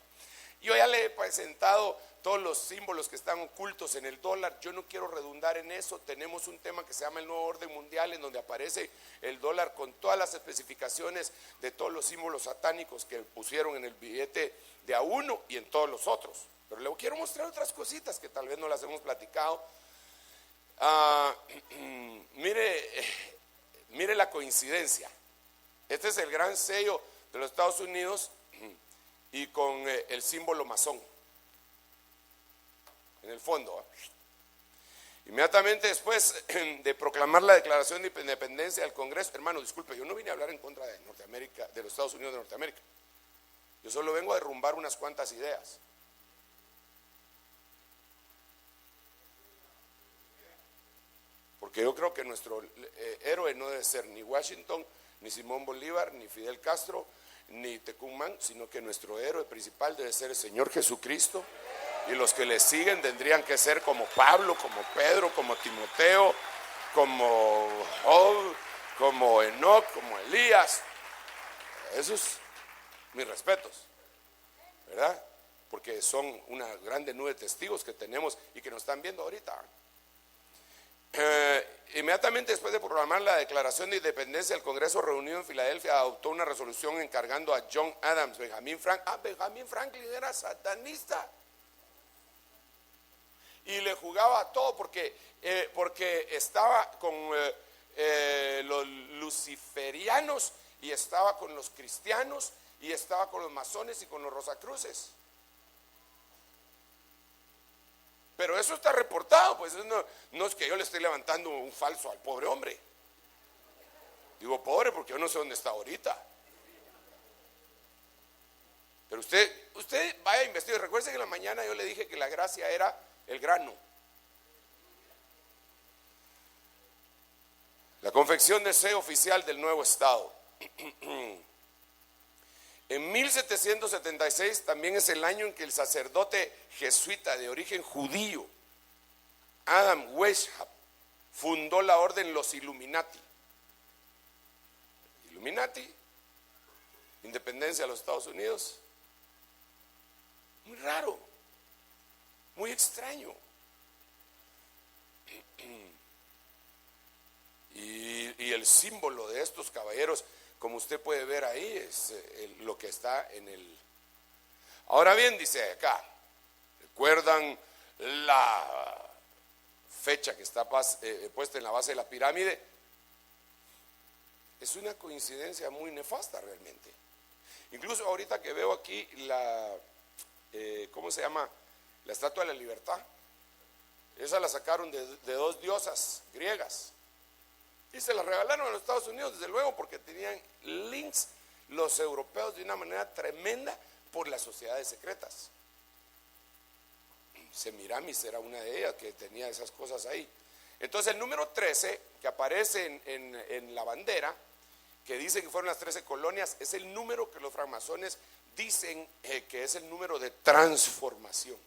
Yo ya le he presentado todos los símbolos que están ocultos en el dólar. Yo no quiero redundar en eso. Tenemos un tema que se llama el nuevo orden mundial, en donde aparece el dólar con todas las especificaciones de todos los símbolos satánicos que pusieron en el billete de A1 y en todos los otros. Pero le quiero mostrar otras cositas que tal vez no las hemos platicado. Mire la coincidencia. Este es el gran sello de los Estados Unidos y con el símbolo masón en el fondo. Inmediatamente después de proclamar la declaración de independencia del Congreso, hermano, disculpe, yo no vine a hablar en contra de Norteamérica, de los Estados Unidos de Norteamérica. Yo solo vengo a derrumbar unas cuantas ideas. Porque yo creo que nuestro héroe no debe ser ni Washington, ni Simón Bolívar, ni Fidel Castro, ni Tecumán, sino que nuestro héroe principal debe ser el Señor Jesucristo. Y los que le siguen tendrían que ser como Pablo, como Pedro, como Timoteo, como Job, como Enoc, como Elías. Esos, mis respetos, ¿verdad? Porque son una grande nube de testigos que tenemos y que nos están viendo ahorita. Inmediatamente después de proclamar la declaración de independencia, el Congreso reunido en Filadelfia adoptó una resolución encargando a John Adams, Benjamin Franklin era satanista y le jugaba a todo porque estaba con los luciferianos y estaba con los cristianos y estaba con los masones y con los rosacruces. Pero eso está reportado, pues no es que yo le esté levantando un falso al pobre hombre. Digo pobre porque yo no sé dónde está ahorita. Pero usted vaya a investigar. Recuerde que en la mañana yo le dije que la gracia era el grano. La confección de sello oficial del nuevo Estado. En 1776 también es el año en que el sacerdote jesuita de origen judío, Adam Weishaupt, fundó la orden Los Illuminati. Illuminati, independencia de los Estados Unidos. Muy raro, muy extraño. Y el símbolo de estos caballeros, como usted puede ver ahí, es lo que está en el... Ahora bien, dice acá, ¿recuerdan la fecha que está puesta en la base de la pirámide? Es una coincidencia muy nefasta realmente. Incluso ahorita que veo aquí ¿cómo se llama? La Estatua de la Libertad. Esa la sacaron de dos diosas griegas. Y se la regalaron a los Estados Unidos, desde luego, porque tenían links los europeos de una manera tremenda por las sociedades secretas. Semiramis era una de ellas que tenía esas cosas ahí. Entonces el número 13, que aparece en la bandera, que dice que fueron las 13 colonias, es el número que los francmasones dicen que es el número de transformación.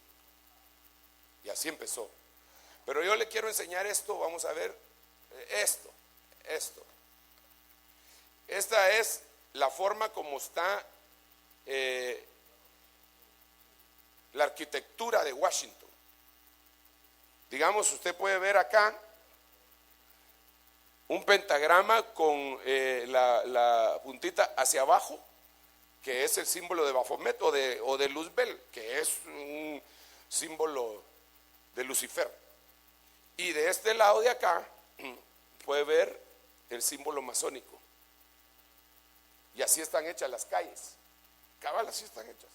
Y así empezó. Pero yo le quiero enseñar esto, vamos a ver esto. Esta es la forma como está la arquitectura de Washington. Digamos, usted puede ver acá un pentagrama con la puntita hacia abajo, que es el símbolo de Baphomet o de Luzbel, que es un símbolo de Lucifer. Y de este lado de acá puede ver el símbolo masónico. Y así están hechas las calles. Cabal, así están hechas.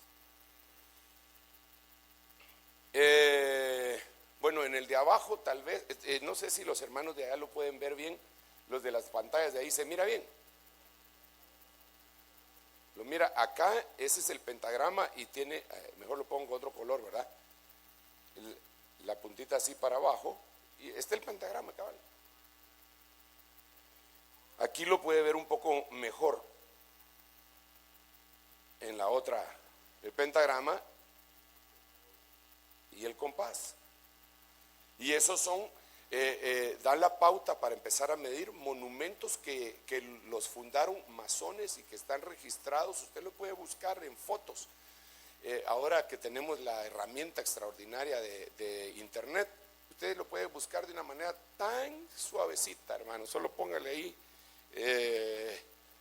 Bueno, en el de abajo tal vez, no sé si los hermanos de allá lo pueden ver bien, los de las pantallas de ahí, ¿se mira bien? Lo mira acá, ese es el pentagrama y tiene, mejor lo pongo otro color, ¿verdad? La puntita así para abajo, y este es el pentagrama, cabal. Aquí lo puede ver un poco mejor. En la otra, el pentagrama y el compás. Y esos son, dan la pauta para empezar a medir monumentos que los fundaron masones y que están registrados. Usted lo puede buscar en fotos. ahora que tenemos la herramienta extraordinaria de internet, usted lo puede buscar de una manera tan suavecita, hermano. Solo póngale ahí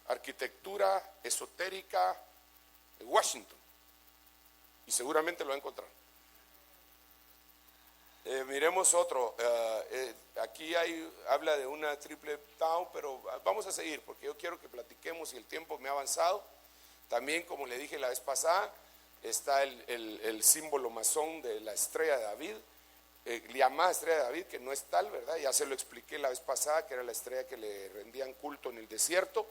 arquitectura esotérica de Washington y seguramente lo va a encontrar. Miremos otro. Aquí habla de una triple Tau, pero vamos a seguir porque yo quiero que platiquemos y el tiempo me ha avanzado. También, como le dije la vez pasada, está el símbolo masón de la estrella de David, llamada estrella de David, que no es tal, ¿verdad? Ya se lo expliqué la vez pasada, que era la estrella que le rendían culto en el desierto.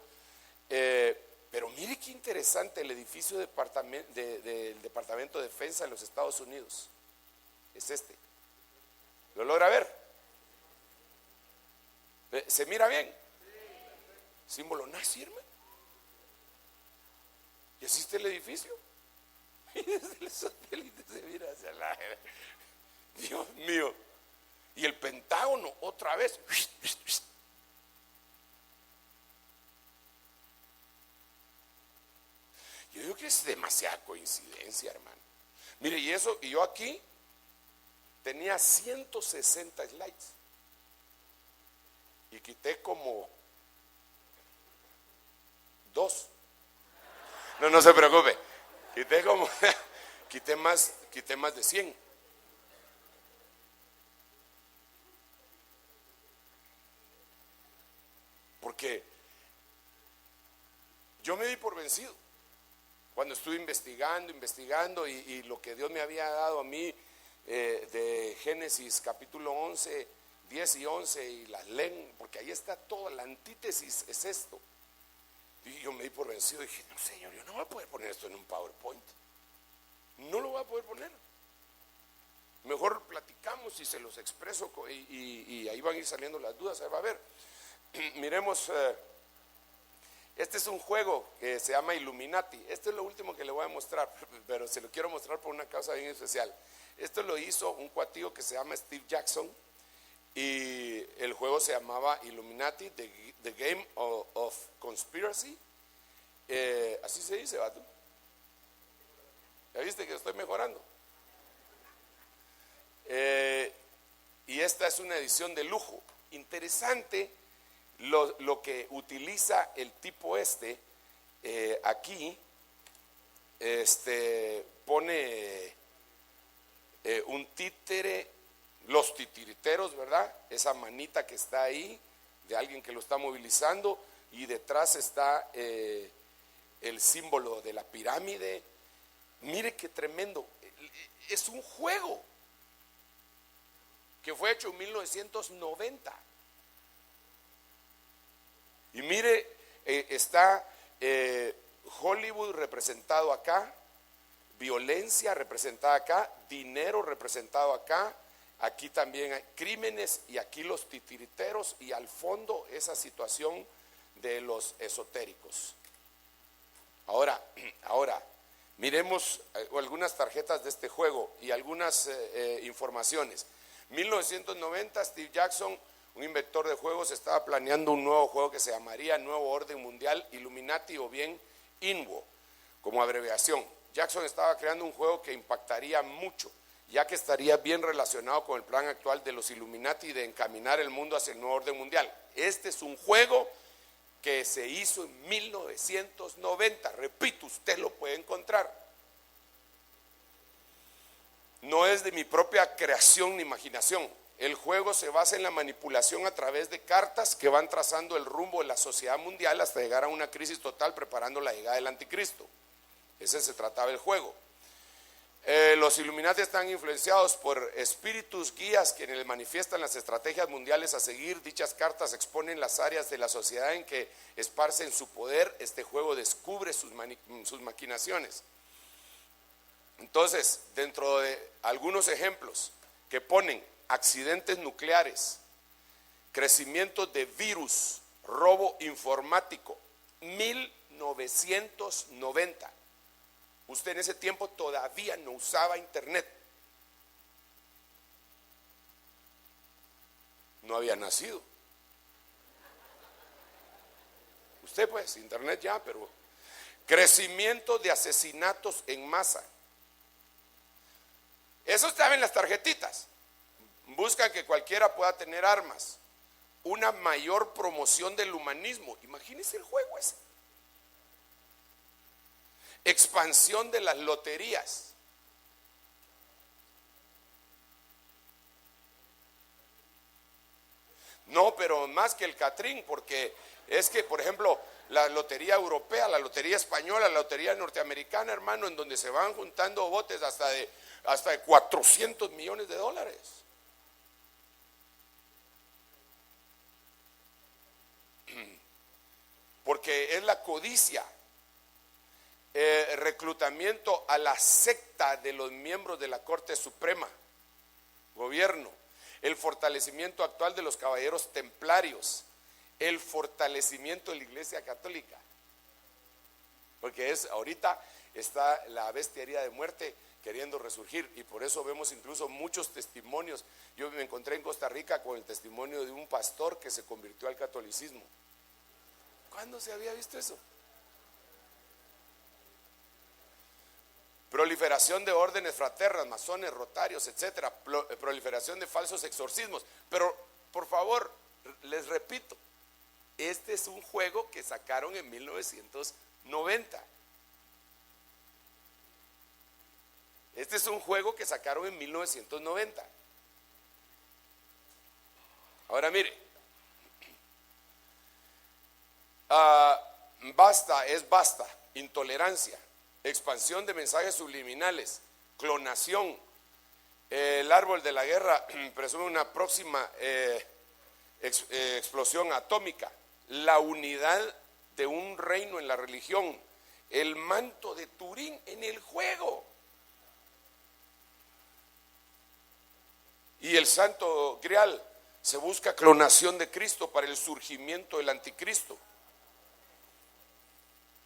Pero mire qué interesante el edificio del Departamento de Defensa de los Estados Unidos. Es este. ¿Lo logra ver? ¿Se mira bien? Símbolo nazi, hermano. ¿Y así está el edificio? Y desde el satélite se mira hacia la... Dios mío. Y el Pentágono otra vez. Yo digo que es demasiada coincidencia, hermano. Mire, y yo aquí tenía 160 slides y quité como 2. No se preocupe. Quité más de 100. Porque yo me di por vencido cuando estuve investigando y lo que Dios me había dado a mí de Génesis capítulo 11, 10 y 11 y las leen, porque ahí está toda la antítesis, es esto. Y yo me di por vencido y dije, no Señor, yo no voy a poder poner esto en un PowerPoint, no lo voy a poder poner. Mejor platicamos y se los expreso y ahí van a ir saliendo las dudas, ahí va a ver. Miremos, este es un juego que se llama Illuminati. Este es lo último que le voy a mostrar, pero se lo quiero mostrar por una causa bien especial. Esto lo hizo un cuatío que se llama Steve Jackson y el juego se llamaba Illuminati, The Game of Conspiracy. Así se dice, vato. ¿Ya viste que estoy mejorando? Y esta es una edición de lujo. Interesante lo que utiliza el tipo aquí. Pone un títere, los titiriteros, ¿verdad? Esa manita que está ahí de alguien que lo está movilizando, y detrás está el símbolo de la pirámide. Mire qué tremendo. Es un juego que fue hecho en 1990. Y mire, está Hollywood representado acá, violencia representada acá, dinero representado acá, aquí también hay crímenes y aquí los titiriteros, y al fondo esa situación de los esotéricos. Ahora, miremos algunas tarjetas de este juego y algunas informaciones. 1990, Steve Jackson, un inventor de juegos, estaba planeando un nuevo juego que se llamaría Nuevo Orden Mundial, Illuminati, o bien INWO, como abreviación. Jackson estaba creando un juego que impactaría mucho, ya que estaría bien relacionado con el plan actual de los Illuminati de encaminar el mundo hacia el nuevo orden mundial. Este es un juego que se hizo en 1990. Repito, usted lo puede encontrar. No es de mi propia creación ni imaginación. El juego se basa en la manipulación a través de cartas que van trazando el rumbo de la sociedad mundial hasta llegar a una crisis total, preparando la llegada del anticristo. Ese se trataba el juego. Los Illuminati están influenciados por espíritus guías quienes les manifiestan las estrategias mundiales a seguir. Dichas cartas exponen las áreas de la sociedad en que esparcen su poder. Este juego descubre sus maquinaciones. Entonces, dentro de algunos ejemplos que ponen accidentes nucleares, crecimiento de virus, robo informático, 1990. Usted en ese tiempo todavía no usaba internet. No había nacido. Usted pues, internet ya, pero crecimiento de asesinatos en masa. Eso estaba en las tarjetitas. Buscan que cualquiera pueda tener armas. Una mayor promoción del humanismo. Imagínense el juego ese. Expansión de las loterías. No, pero más que el Catrín, porque es que, por ejemplo, la lotería europea, la lotería española, la lotería norteamericana, hermano, en donde se van juntando botes hasta de 400 millones de dólares. Porque es la codicia, reclutamiento a la secta de los miembros de la Corte Suprema, gobierno, el fortalecimiento actual de los caballeros templarios, el fortalecimiento de la Iglesia Católica, porque ahorita está la bestiaría de muerte queriendo resurgir, y por eso vemos incluso muchos testimonios. Yo me encontré en Costa Rica con el testimonio de un pastor que se convirtió al catolicismo. ¿Cuándo se había visto eso? Proliferación de órdenes fraternas, masones, rotarios, etcétera, proliferación de falsos exorcismos. Pero, por favor, les repito, este es un juego que sacaron en 1990. Este es un juego que sacaron en 1990. Ahora mire, basta, intolerancia, expansión de mensajes subliminales, clonación, el árbol de la guerra presume una próxima explosión atómica, la unidad de un reino en la religión, el manto de Turín en el juego y el santo grial. Se busca clonación de Cristo para el surgimiento del anticristo.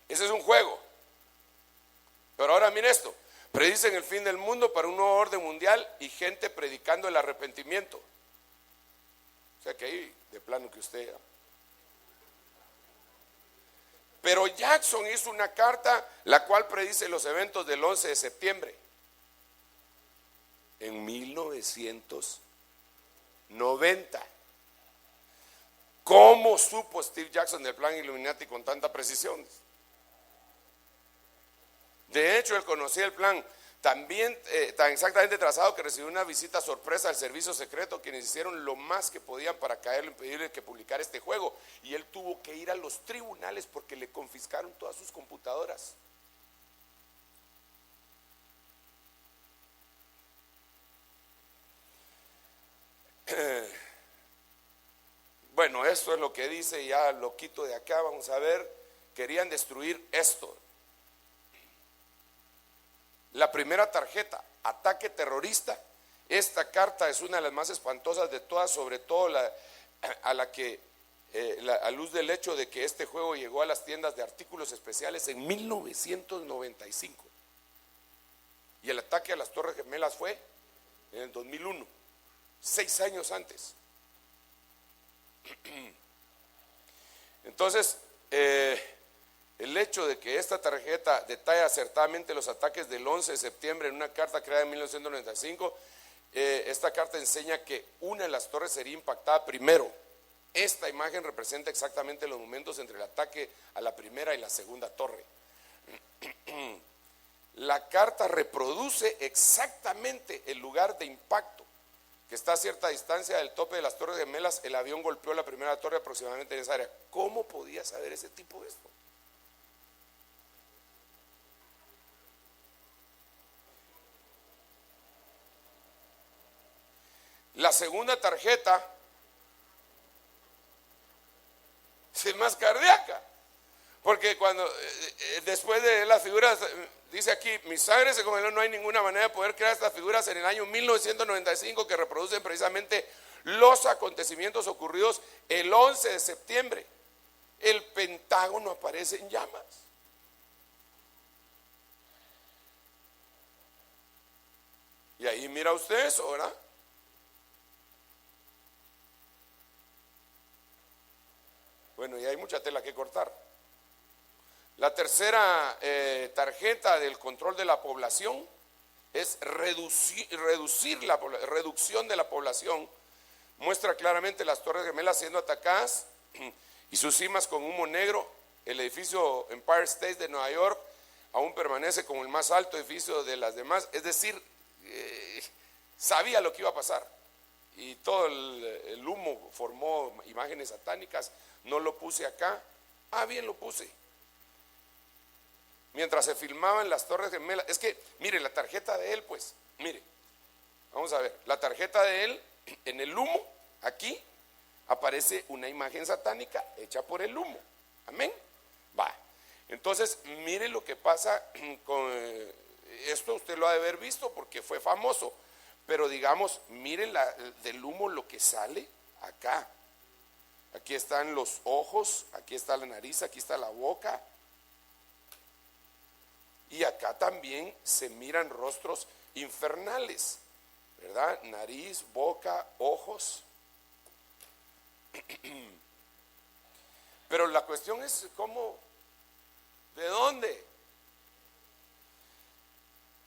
Ese es un juego. Pero ahora mire esto: predicen el fin del mundo para un nuevo orden mundial y gente predicando el arrepentimiento. O sea que ahí de plano que usted. Pero Jackson hizo una carta la cual predice los eventos del 11 de septiembre en 1990. ¿Cómo supo Steve Jackson del plan Illuminati con tanta precisión? De hecho, él conocía el plan también tan exactamente trazado que recibió una visita sorpresa al servicio secreto, quienes hicieron lo más que podían para caerle, impedirle que publicara este juego, y él tuvo que ir a los tribunales porque le confiscaron todas sus computadoras. Bueno, esto es lo que dice, ya lo quito de acá, vamos a ver. Querían destruir esto. La primera tarjeta, ataque terrorista. Esta carta es una de las más espantosas de todas, sobre todo a luz del hecho de que este juego llegó a las tiendas de artículos especiales en 1995. Y el ataque a las Torres Gemelas fue en el 2001, 6 años antes. Entonces, el hecho de que esta tarjeta detalla acertadamente los ataques del 11 de septiembre en una carta creada en 1995, esta carta enseña que una de las torres sería impactada primero. Esta imagen representa exactamente los momentos entre el ataque a la primera y la segunda torre. La carta reproduce exactamente el lugar de impacto, que está a cierta distancia del tope de las Torres Gemelas. El avión golpeó la primera torre aproximadamente en esa área. ¿Cómo podía saber ese tipo de esto? La segunda tarjeta es más cardíaca, porque cuando después de las figuras dice aquí: mi sangre se congeló, no hay ninguna manera de poder crear estas figuras en el año 1995 que reproducen precisamente los acontecimientos ocurridos el 11 de septiembre. El Pentágono aparece en llamas. Y ahí mira usted eso, ¿verdad? Bueno, y hay mucha tela que cortar. La tercera tarjeta del control de la población es reducción de la población. Muestra claramente las Torres Gemelas siendo atacadas y sus cimas con humo negro. El edificio Empire State de Nueva York aún permanece como el más alto edificio de las demás. Es decir, sabía lo que iba a pasar. Y todo el humo formó imágenes satánicas. No lo puse acá. Bien lo puse. Mientras se filmaban las Torres Gemelas. Es que, mire, la tarjeta de él, pues, mire. Vamos a ver, la tarjeta de él, en el humo, aquí, aparece una imagen satánica hecha por el humo. Amén. Va. Entonces, mire lo que pasa con esto, usted lo ha de haber visto porque fue famoso. Pero digamos, mire del humo lo que sale acá. Aquí están los ojos, aquí está la nariz, aquí está la boca. Y acá también se miran rostros infernales, ¿verdad? Nariz, boca, ojos. Pero la cuestión es cómo, ¿de dónde?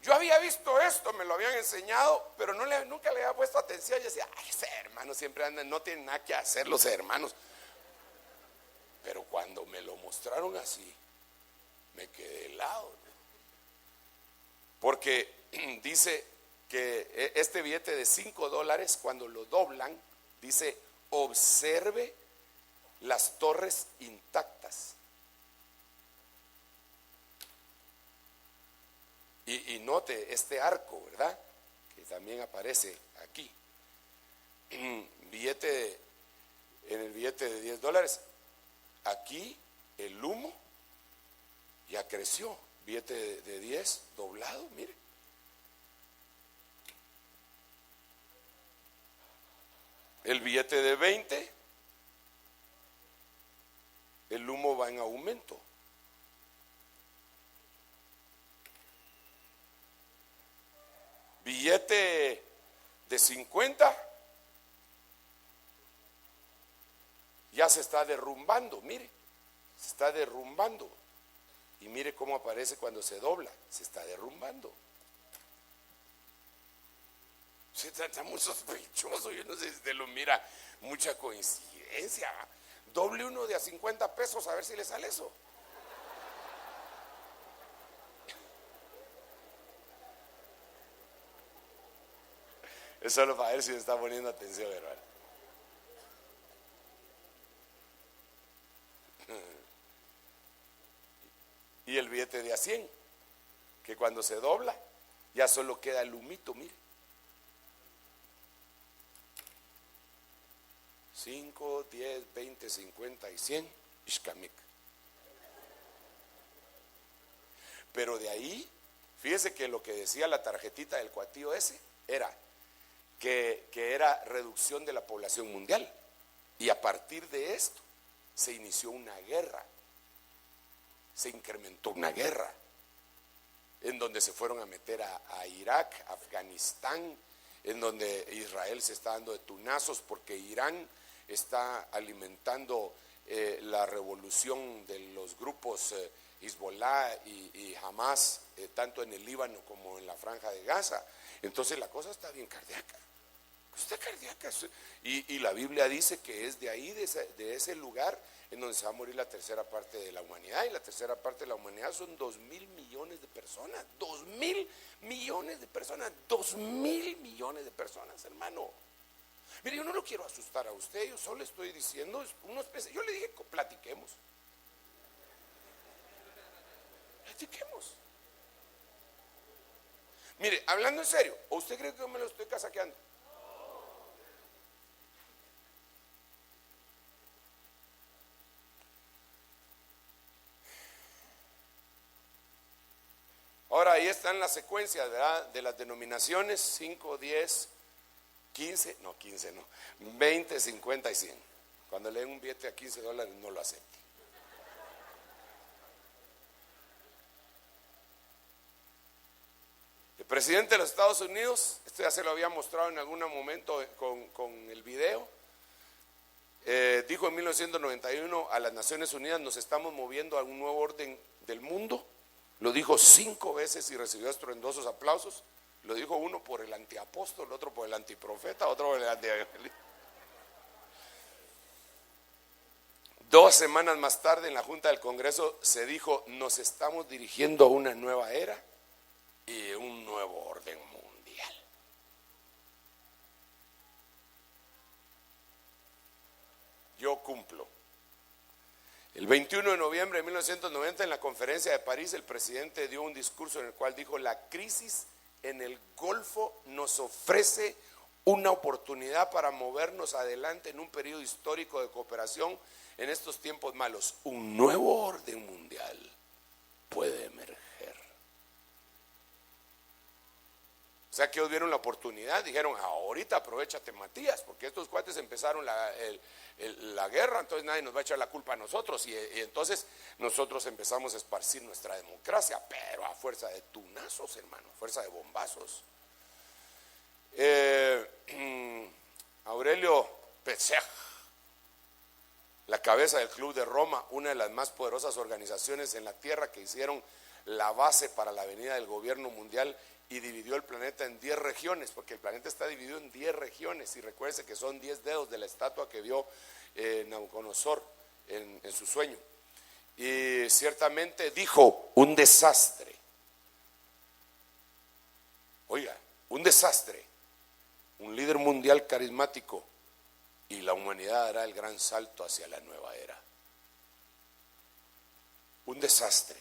Yo había visto esto, me lo habían enseñado, pero nunca le había puesto atención. Yo decía, ay, ese hermano siempre andan, no tienen nada que hacer los hermanos. Pero cuando me lo mostraron así, me quedé helado, ¿no? Porque dice que este billete de $5, cuando lo doblan, dice, observe las torres intactas. Y note este arco, ¿verdad? Que también aparece aquí. En el billete de $10, aquí el humo ya creció. Billete de 10 doblado, mire. El billete de 20, el humo va en aumento. Billete de 50 ya se está derrumbando, mire, se está derrumbando. Y mire cómo aparece cuando se dobla, se está derrumbando. Está muy sospechoso, yo no sé si usted lo mira, mucha coincidencia. Doble uno de a 50 pesos a ver si le sale eso. Es solo para ver si me está poniendo atención, hermano. Y el billete de a 100, que cuando se dobla, ya solo queda el humito, mire. 5, 10, 20, 50 y 100, Ishkamik. Pero de ahí, fíjese que lo que decía la tarjetita del cuatío ese, era que era reducción de la población mundial. Y a partir de esto, se inició una guerra. Se incrementó una guerra en donde se fueron a meter a Irak, Afganistán, en donde Israel se está dando de tunazos porque Irán está alimentando la revolución de los grupos Hezbollah y Hamas, tanto en el Líbano como en la Franja de Gaza. Entonces la cosa está bien cardíaca. Está cardíaca. Y la Biblia dice que es de ahí, de ese lugar, en donde se va a morir la tercera parte de la humanidad. Y la tercera parte de la humanidad son 2.000 millones de personas. 2.000 millones de personas. 2.000 millones de personas, hermano. Mire, yo no lo quiero asustar a usted, yo solo estoy diciendo yo le dije, platiquemos. Platiquemos. Mire, hablando en serio, ¿o usted cree que yo me lo estoy casaqueando? Ahora ahí están las secuencias, ¿verdad? De las denominaciones 5, 10, 15, no 15 no, 20, 50 y 100. Cuando le den un billete a $15 no lo acepte. El presidente de los Estados Unidos, esto ya se lo había mostrado en algún momento con el video, dijo en 1991 a las Naciones Unidas: nos estamos moviendo a un nuevo orden del mundo. Lo dijo 5 veces y recibió estruendosos aplausos. Lo dijo uno por el antiapóstol, otro por el antiprofeta, otro por el antievangelista. 2 semanas más tarde en la Junta del Congreso se dijo: nos estamos dirigiendo a una nueva era y un nuevo orden mundial. Yo cumplo. El 21 de noviembre de 1990, en la conferencia de París, el presidente dio un discurso en el cual dijo: la crisis en el Golfo nos ofrece una oportunidad para movernos adelante en un periodo histórico de cooperación en estos tiempos malos. Un nuevo orden mundial puede emerger. O sea que ellos vieron la oportunidad, dijeron: ahorita aprovechate, Matías, porque estos cuates empezaron la guerra, entonces nadie nos va a echar la culpa a nosotros, y entonces nosotros empezamos a esparcir nuestra democracia, pero a fuerza de tunazos, hermano, fuerza de bombazos. Aurelio Pecech, la cabeza del Club de Roma, una de las más poderosas organizaciones en la tierra, que hicieron la base para la venida del gobierno mundial y dividió el planeta en 10 regiones, porque el planeta está dividido en 10 regiones, y recuérdense que son 10 dedos de la estatua que vio Nabucodonosor en su sueño. Y ciertamente dijo: un desastre. Oiga, un desastre. Un líder mundial carismático y la humanidad dará el gran salto hacia la nueva era. Un desastre.